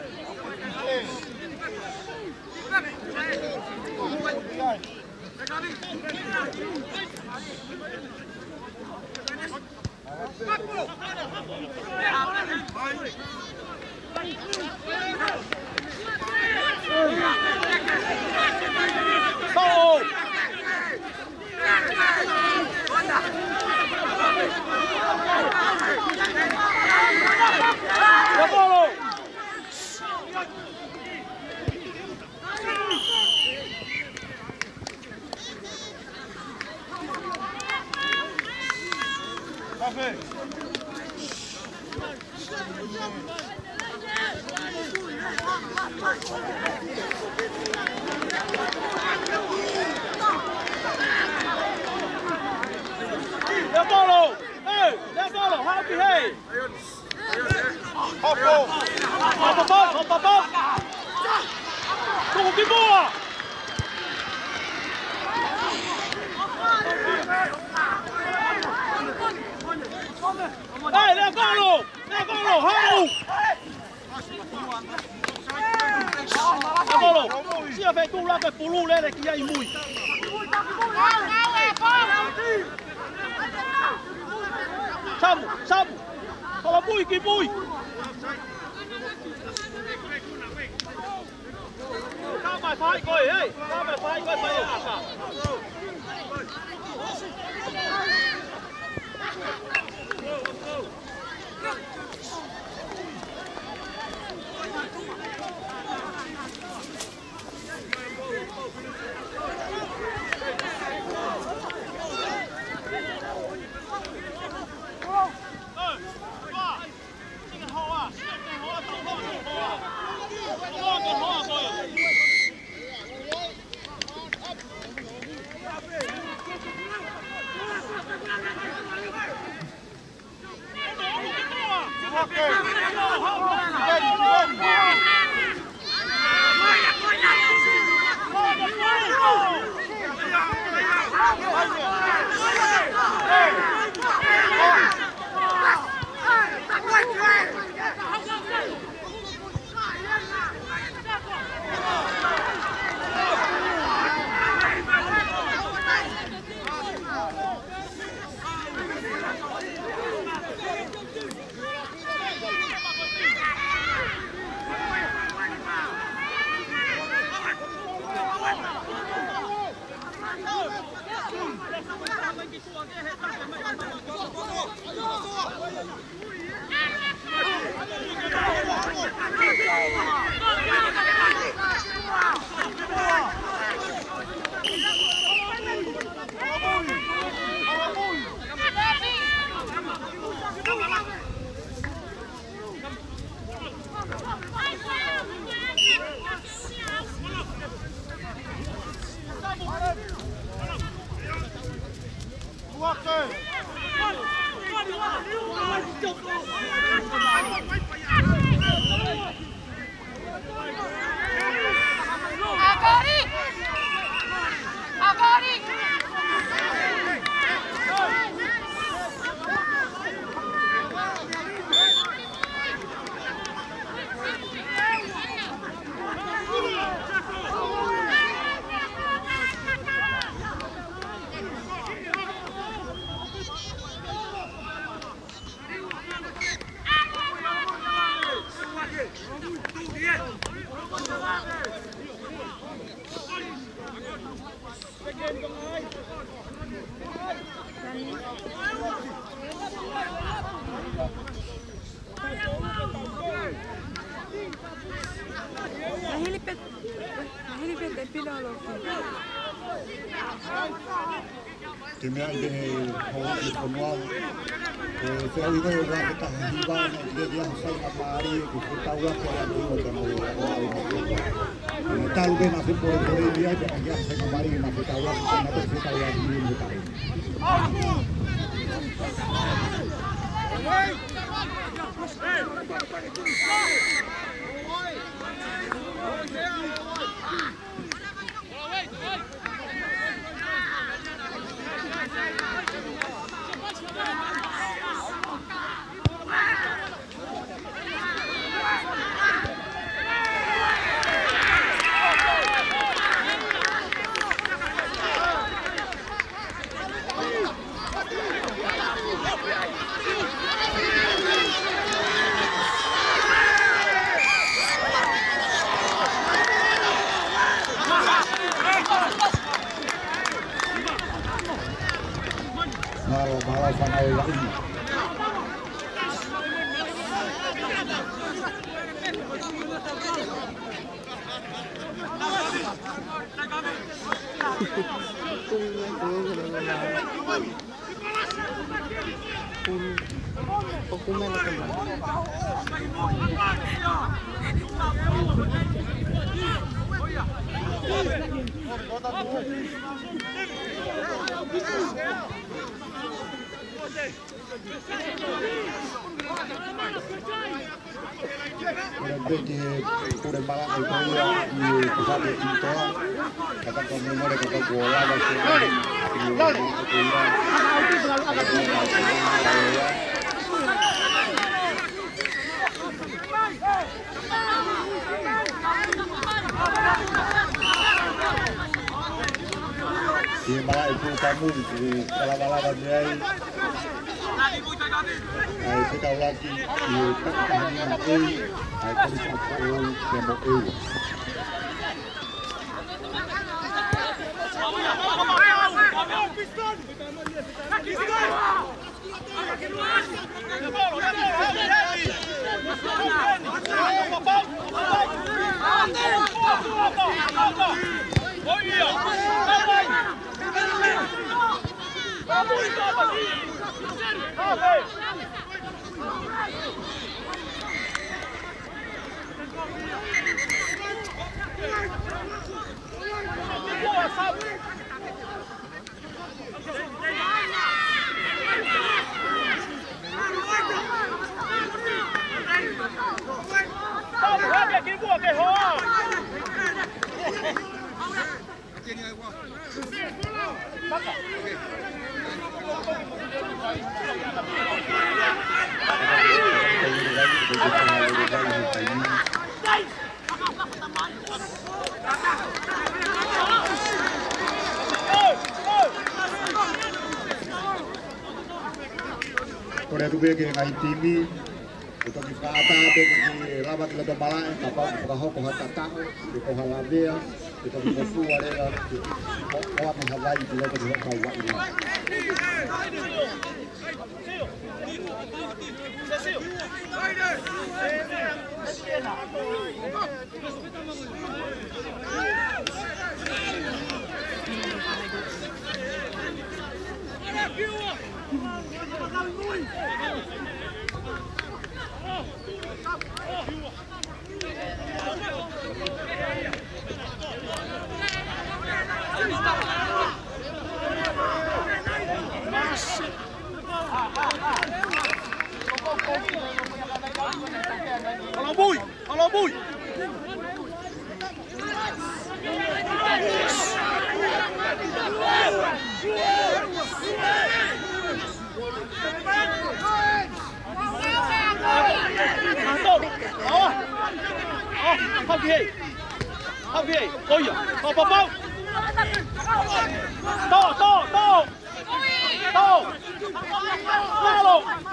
Oh! Lavoro! Café! Lavoro! Hey! Lavoro! How behave? Hoppa bort! Kom till boa! Hey, Lavoro! Hau! Lavoro! Sia fai tu la per pulu le che hai mui. Samu! Kalau mui ki mui! Cao bài phải coi ấy, cao bài phải coi phải à cả. Te mea i he hau i whanua. Te au i ngoi o rāke taha hiwana i te ia hosai na maari e ki whetau ake a te iwa tano o au na kua. Tau te na whipo e kore i ai te na ia hosai na maari e na whetau ake te na te whetau ake i ni tau. Malau whanau la ini. Pure malam itu ya di pusat itu kata komunal kata bola di malam itu kamu di kala-kala dari kita lagi di tengah ini ai polisi ko ke mo Kore rube ke ngai timi untuk kita ata ke rabat le mala kapal ko hata ta ko halabia kita bisa keluar dari kawan Hawaii juga kita kawan ini. Kalau boy. Hấp ghê, ôi à, bao bao. To. Halo, bulu.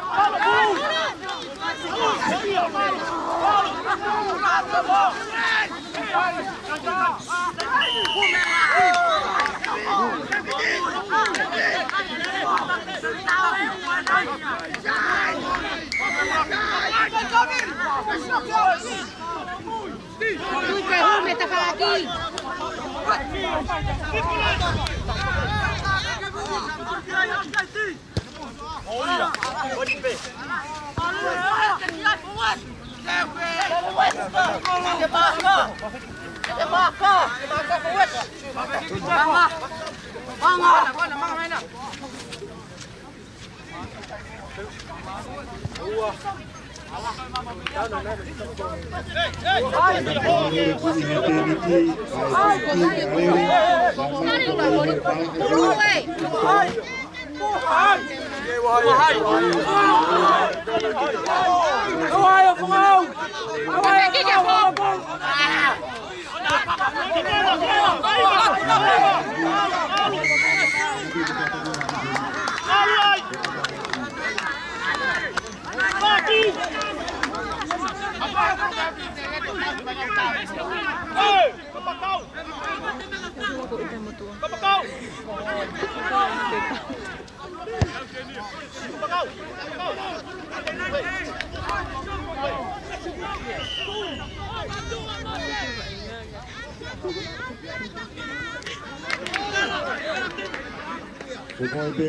Pokoknya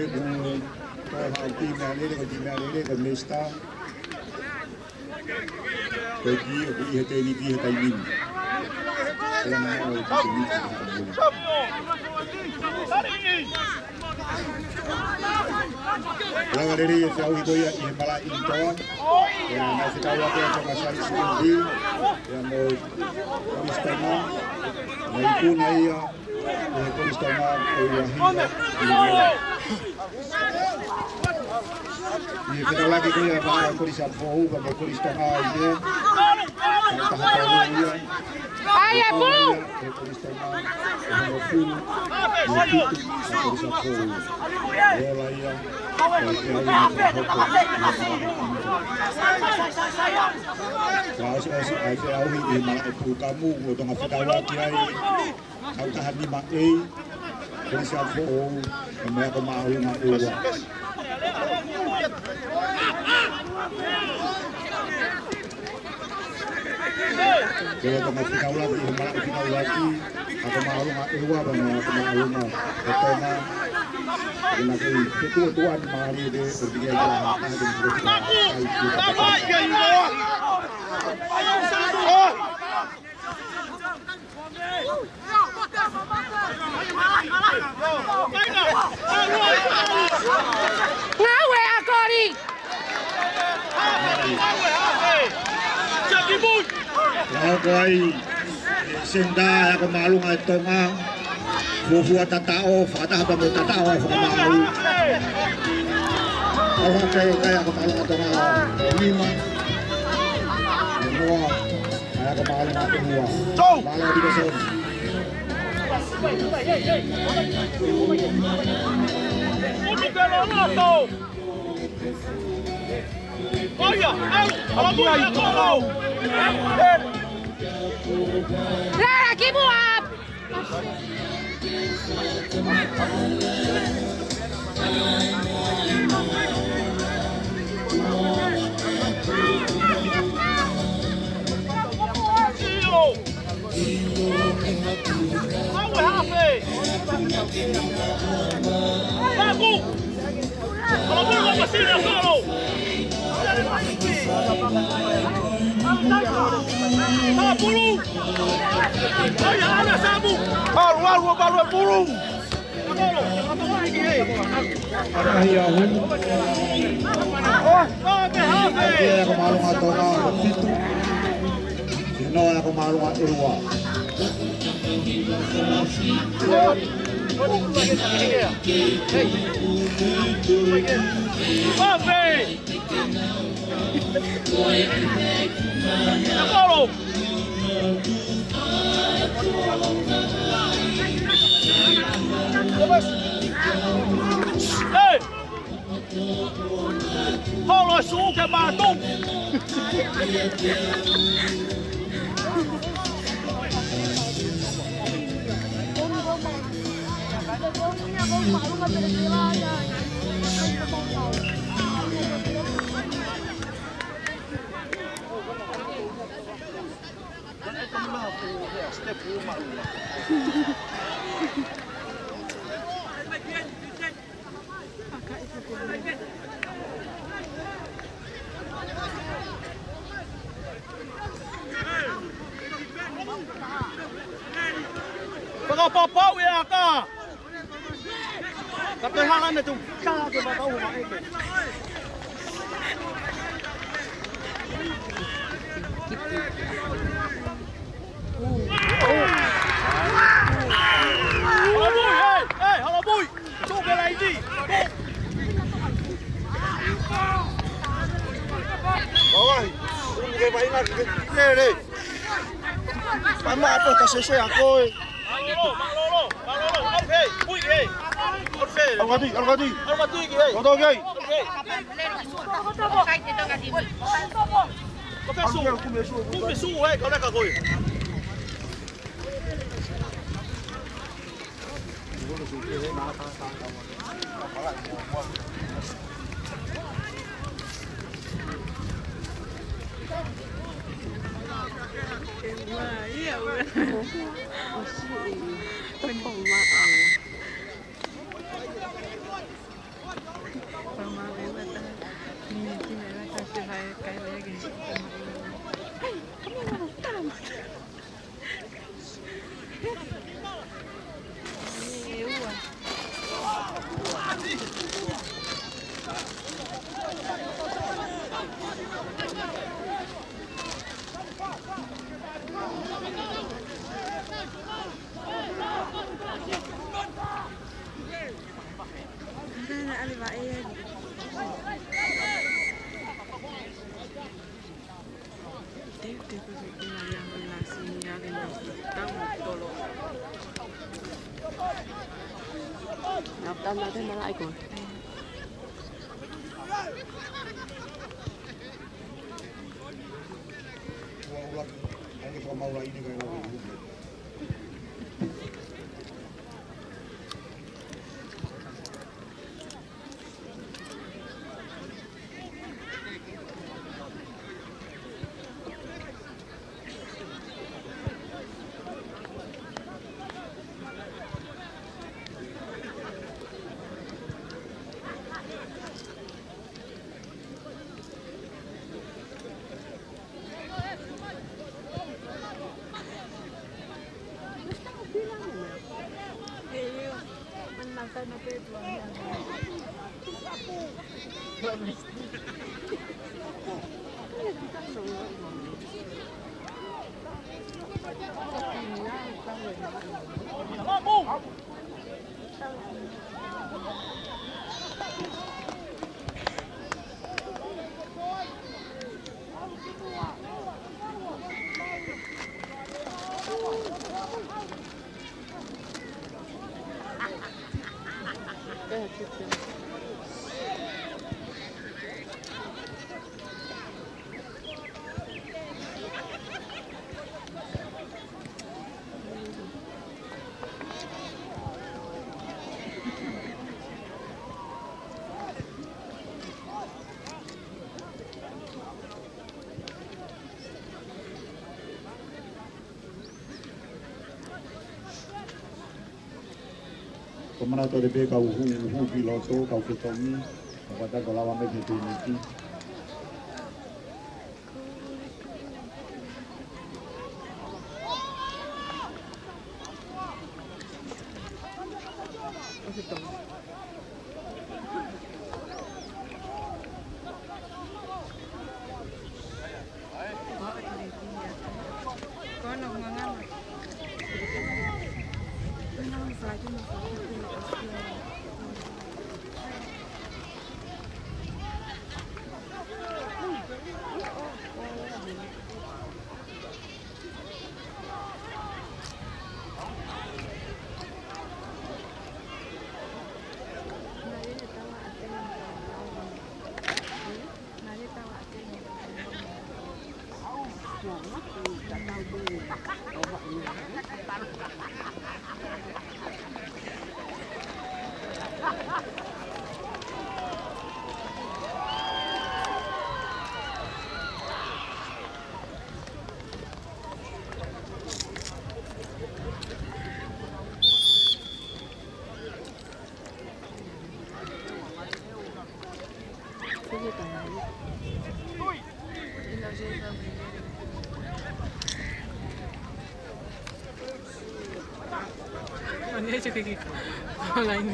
kalau tim ini ke Mesta, pergi ke ini ke ini. Yang ada di jauh itu ya malah inton yang masih tahu apa yang masih sendiri yang mau Kristana itu naya Kristana ini kita lagi tu ya malah Kristana Fohu kalau Kristana ini Ayah bulu. Kristana Fohu Kristana Fohu bola ya kamu untuk ngafikawa kiai au tahani mai bisa fo mereka mau uwa kalau kamu ngafikawa lagi atau mau uwa bang mau ketona Tuan mari de bertiga jalan Ngawe akori. Ngawe senda kemalu ngatonga buat tatao, fatah bangun tatao, kemalu. Orang kayak kemalu ngatonga lima, semua kayak kemalu ngatonga. Malah di keson. Oh ya, kalau buat Lagi buat. Kaya ako malong ato na dito. Sino ako malong ato ruwa. Hey! Hold on, xuống cái bà tung. Papa ya ka. Tapi halan na tung ka ke ba tahu ma ke. Hello boy. Xuống cái này đi. Ôi, cái váy là cái đây. Bán mà tôi ta sẽ à coi. Ông đi kìa. Có tôi kìa. Có phép su, không biết su hay có này cả rồi. Naptan natin malaki ko. Ini kalau mau ini kayak Komana to de pe ka uhu piloto ka utomi. Kata ko lawa me ke niki. Ini juga gitu. Lain.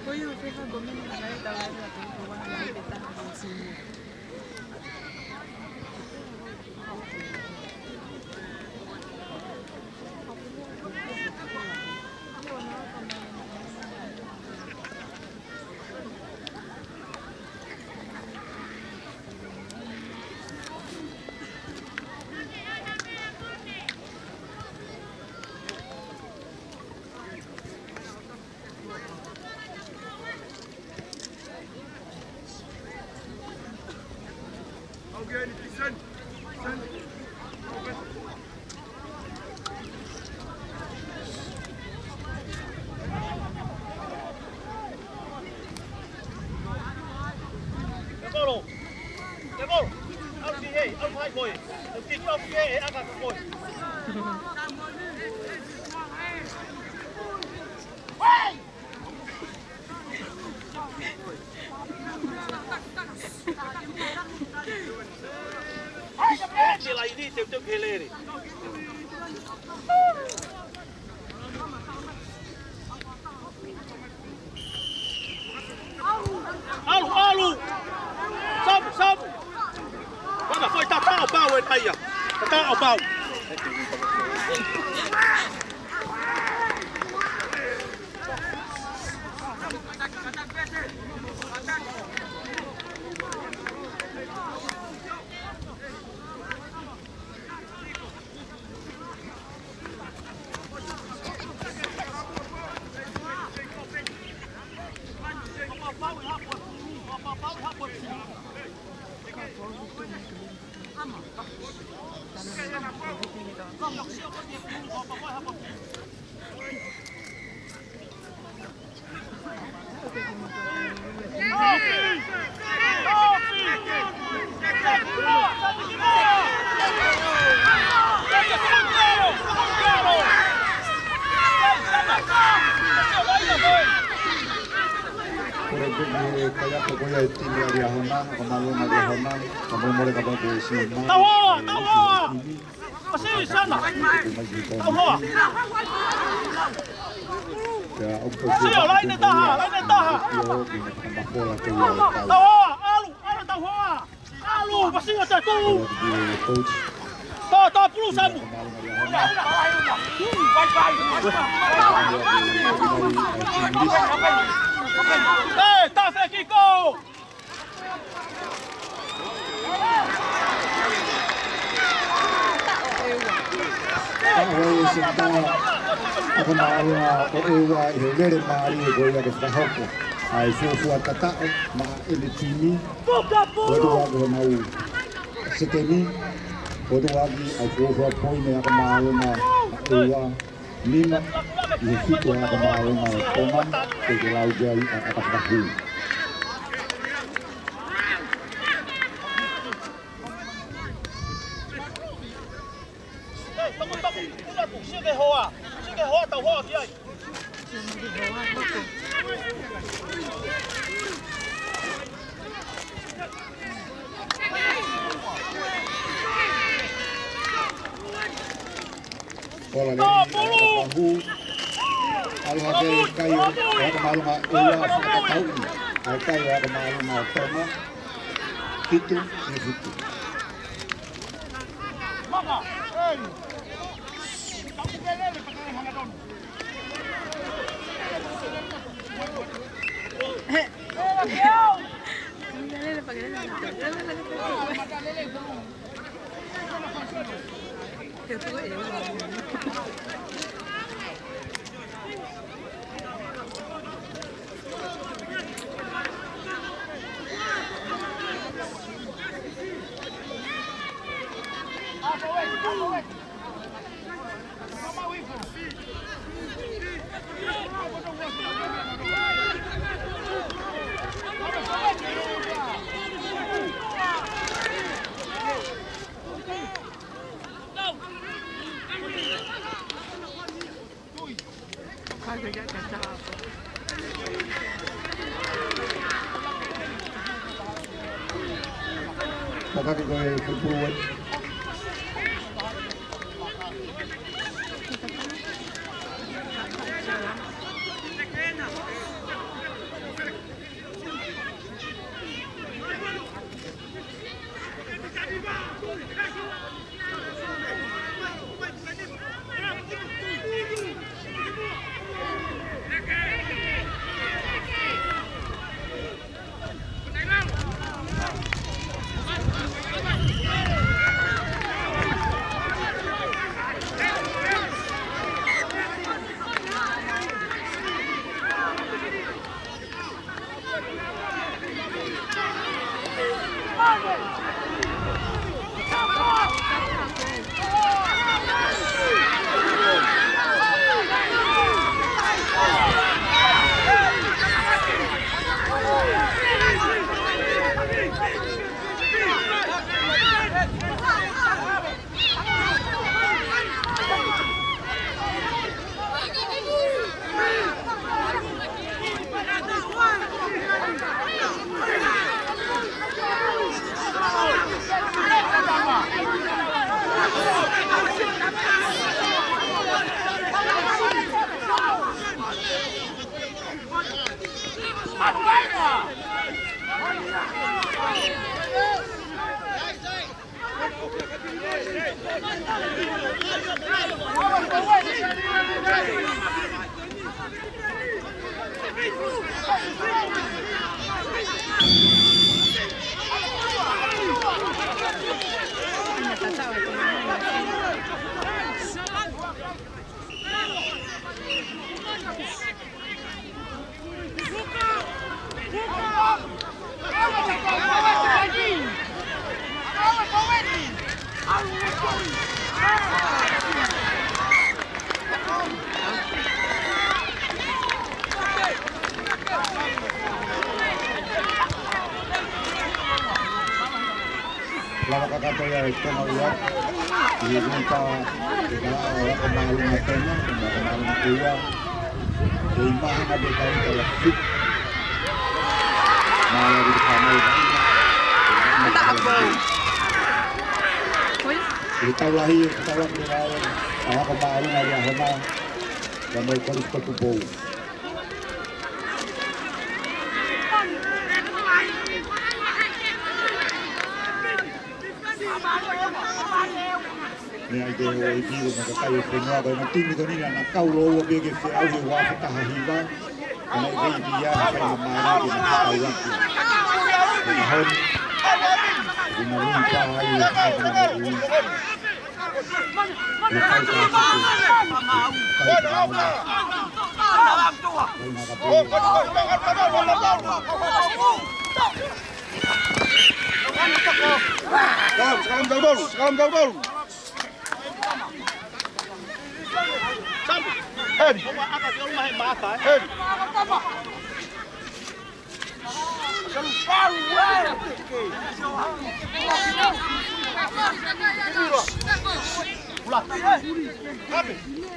Oye, fija comiendo la galleta, la tengo buena la galleta encima. Alu! Sabu! Vamos, foi tatar o pau aí, tatar o pau. Tau hoa! Alu, tau hoa! Pasinga ta tu. Coach. Ta pulu sabu. Ta fe Kiko. Away senta ako maarunga o ewa i he lere maari e goia ke whahoko. Ai fuafua tatao ma elitini. Odo wago mau seteni. Odo wagi au fuafua poine ako maarunga ewa lima i he fitu ako maarunga o tonga e ke lau jai a akapahu. Ola le kahu aluha ke kayo ako maarunga ewa sa katau ai kayo ako maarunga o tonga fitu ni fitu. Makaka ko ay pagpuruan. Lama kakatoya ito mawiyat. Iyon pa orang kemalu matanya, kemalu matuwa. Lima ada tahun telefit. Malah di kamar ini. Tak apa. Kita lahir, kita lahir. Orang kemalu ayah hama. Kami terus berkumpul. ne ai te o e tiro na ka kai ko no ba na timi to ni na ka ro o be ke se au e wa ta ha hi ba na i vei dia ka ma na ki na ka wa ki na hon na rin ka ai na ni ni ka ka Sekarang kau dulu. Hen. Hen.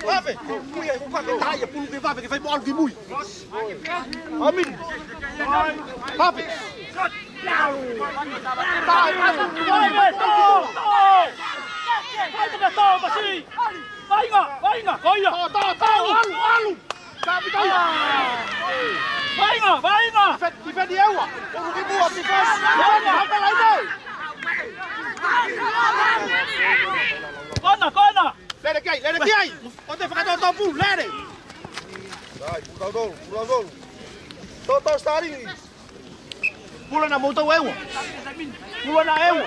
Vape. Mui ai vape tai, pulu ke vape ke fai boal ki mui. Amin. Vape. Tai. Lede kiai. Onde fica todo pul, lede. Dai, pulau dulu. Toto stari. Pula na moto ewa. Pula na ewa.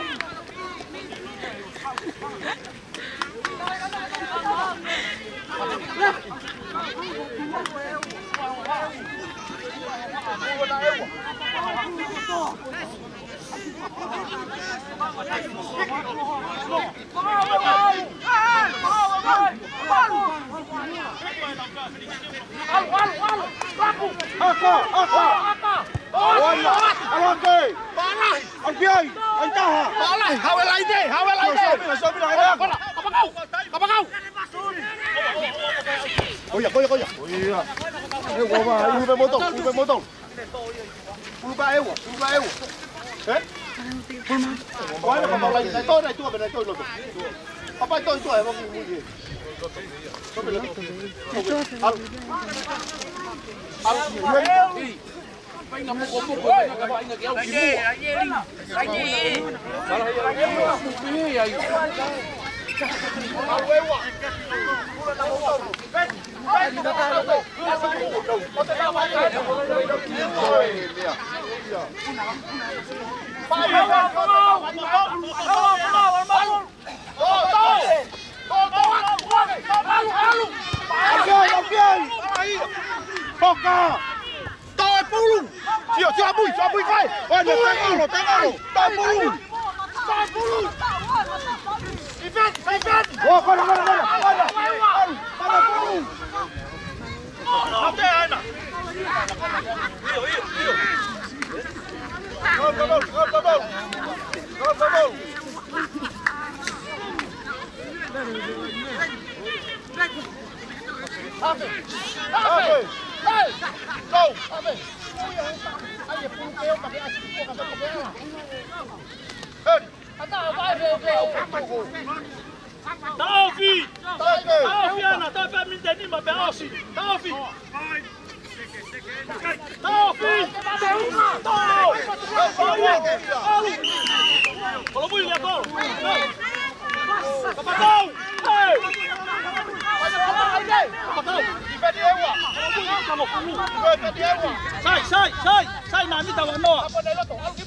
Sai na mita wanoa.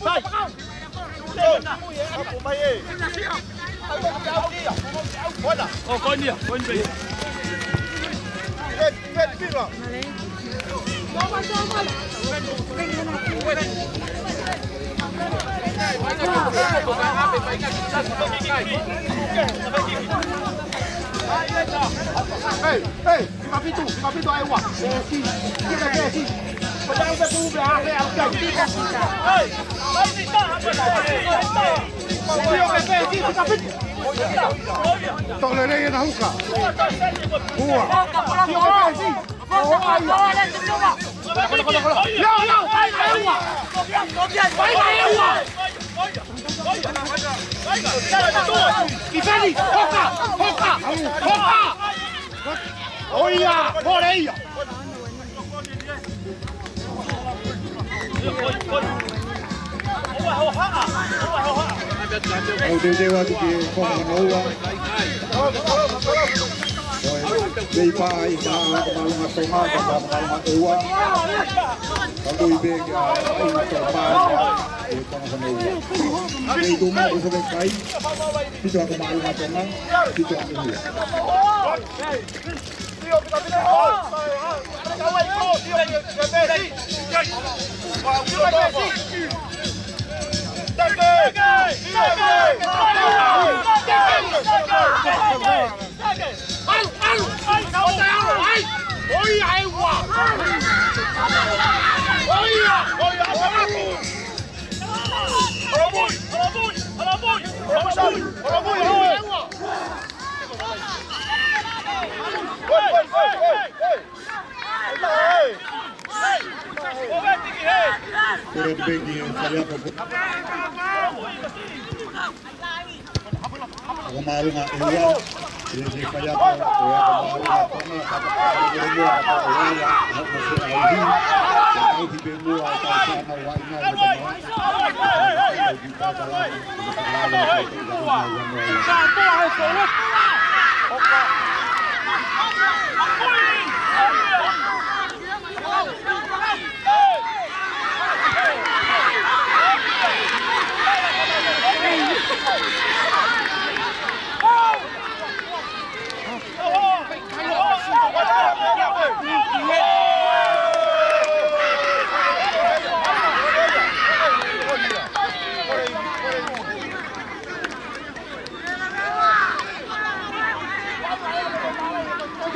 Sai. Oh, coi đi, coi đi. Fica pitu ewa. Kita ke sini. Padahal saya perlu berapa angkat. Hei, ini tak apa. Dia ke sini fica pitu. Tolere na huka. Boa. Dia ke sini. Oh, Au te te watu ki konga noua. Dei pai na malunga tonga ka malunga ewa. Kalau ibe ka ai to pai e konga noua. Dei tu mo so be kai. Pito ka malunga tonga, pito ka ewa. Tío, que también es gol. Tío, Kurang begi saya apa? Aku malu nggak keluar. Jadi saya apa? Ya malu nggak pernah kata keluar apa ya? Aku masih lagi. Tahu di belu atau sana warna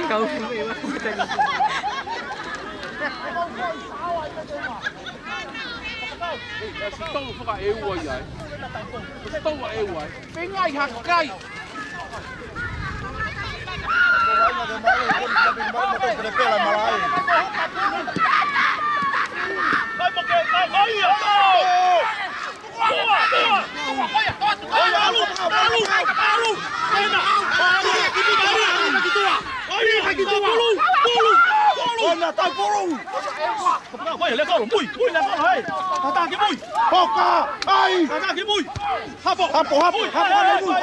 Kau semua macam Đâu phải yêu vậy? Đâu phải yêu vậy? Bên ngay hạt cây. Là tay bolu. Quay lên con mũi, mũi lên con ơi. Ta cái mũi. Boca. Ai. Ta cái mũi. Hapo lên mũi, con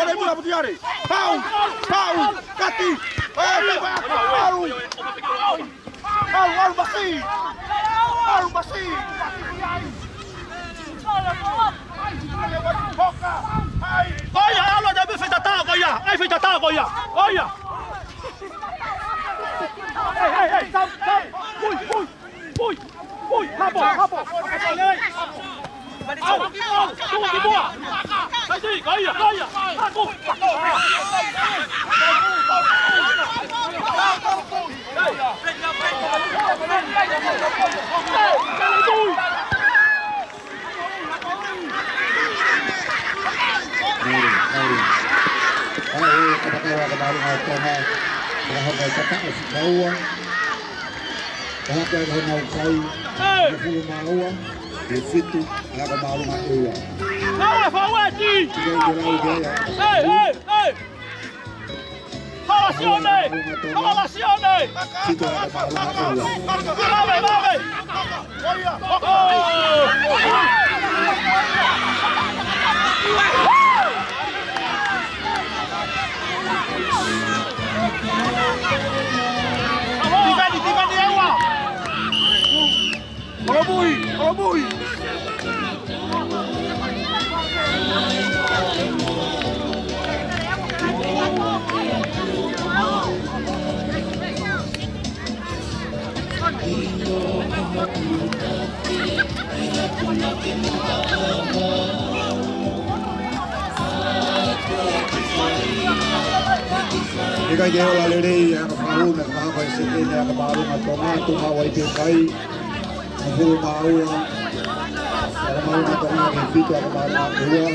lên mũi làm gì đây? Pau. Cati. Pau. Al Basi. Boca. Ai. Ôi ya, alo đã bị phải ta coi ya. Ai phải ta coi ya. Ôi ya. Hey, stop. Ui, Hapo. Lên. Cái bùa. Cái gì? Coi à. Hapo. Kalau kau mau kau, aku mau di situ ada malu aku. Kau Fawati. Relazione. Situ ada malu aku. Brave. Difendi Ewa. Kalau bui. Jika dia lalu dia yang malu nak apa sini yang malu atau tu mau itu kai, aku mau kalau mau atau nak itu aku malu dua.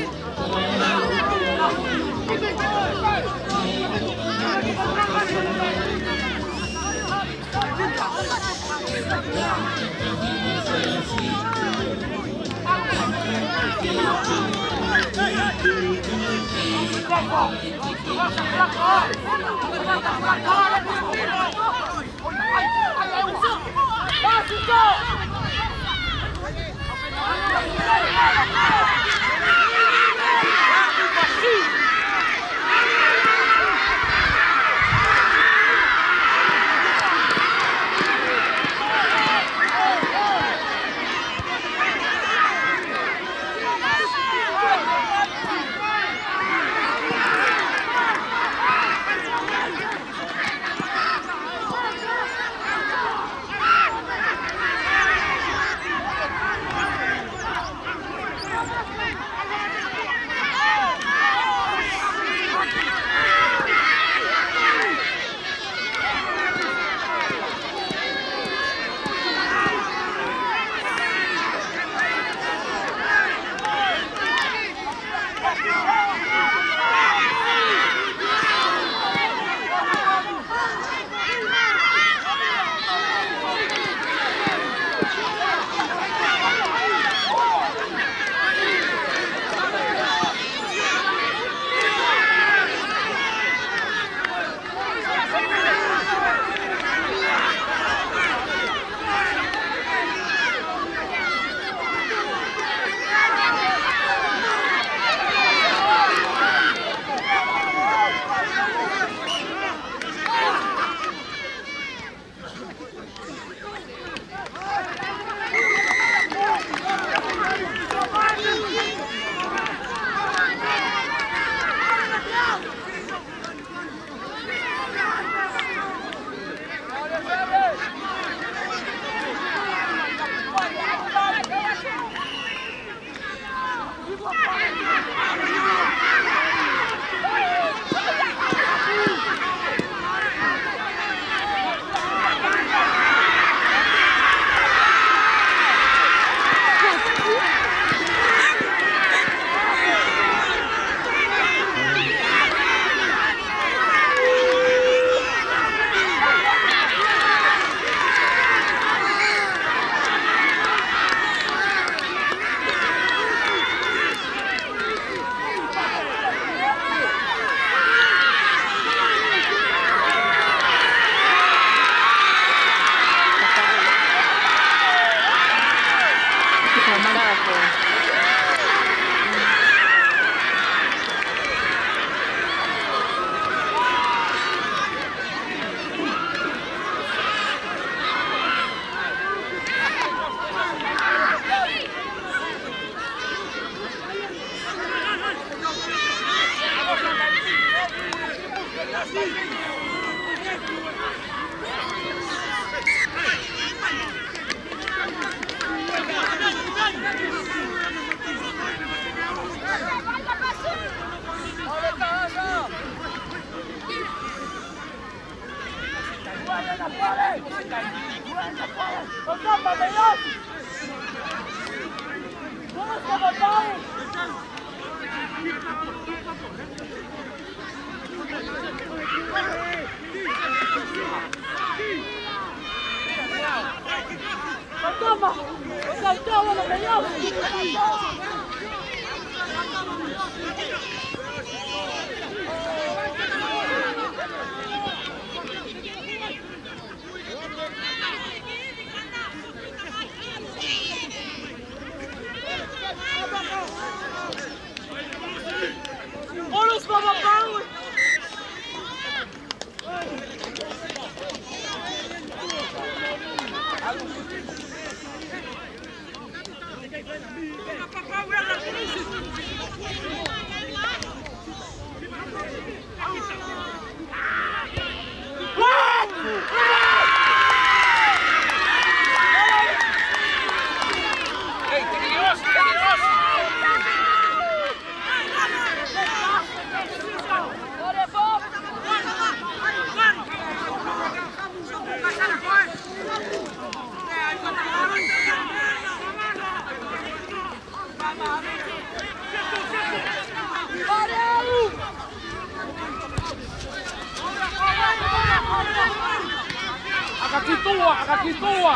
Akakitua.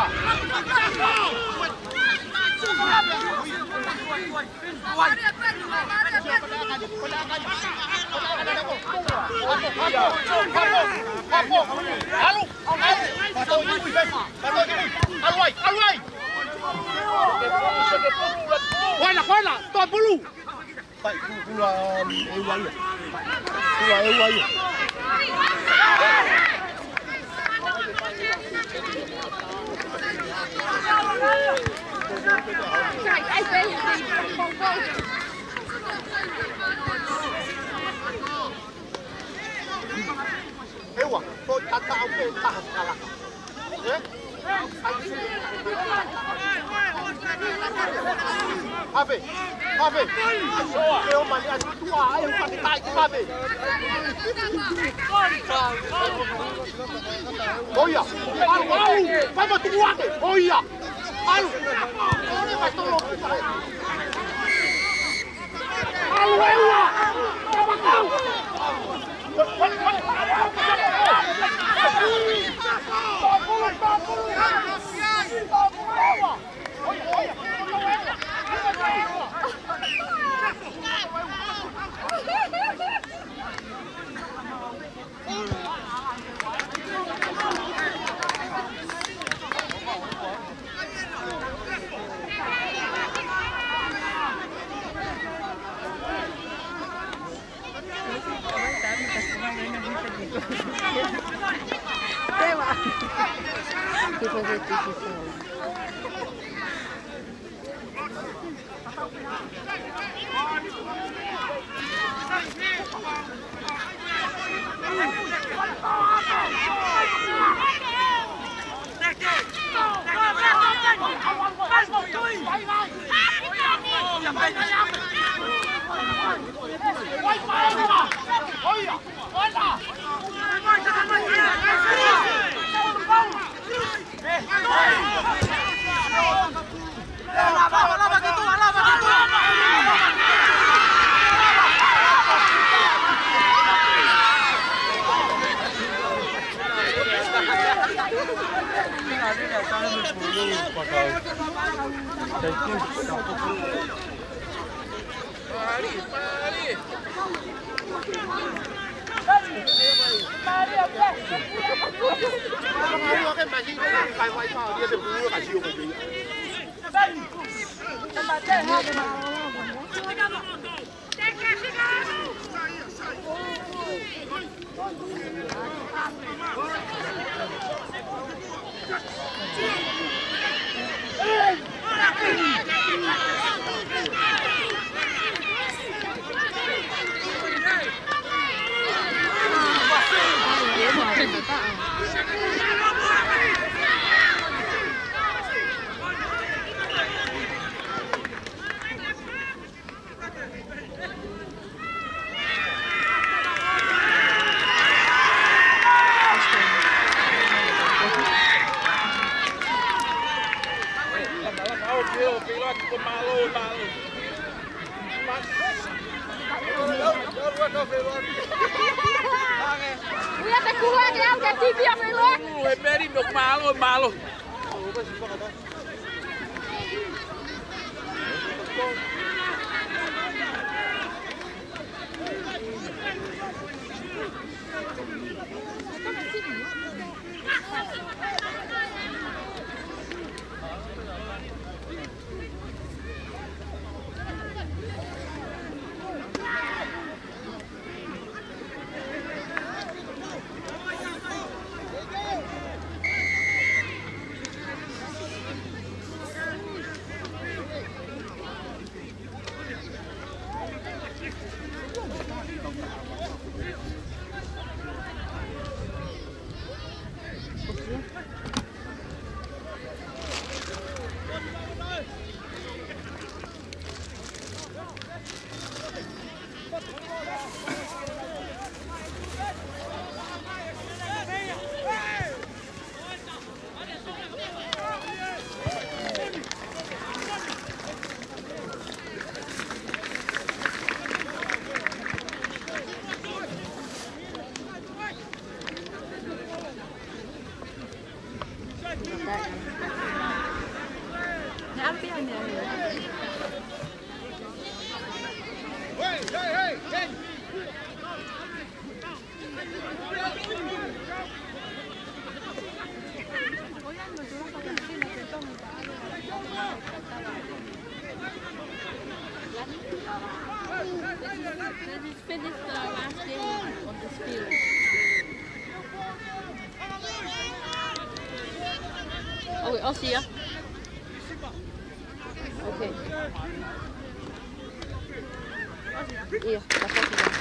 Quay toàn bulu. Tại khu là EU ấy. Ewa, tôi tao về ta là. Ave. Eu mà anh tua, em phải tay cái Ave. Ôi à, phải mà tua cái. Ôi à. Alo. Ôi phải tôi lột cái. Alo ewa. Tao tao. Uia, te kuulee, que jälkeen tiipiä meillä. Ei perin nog malo. Ne ăn pian nhỉ? This is finished the last game on this field. Okay, I'll see ya. Okay. Iya, dapat sudah.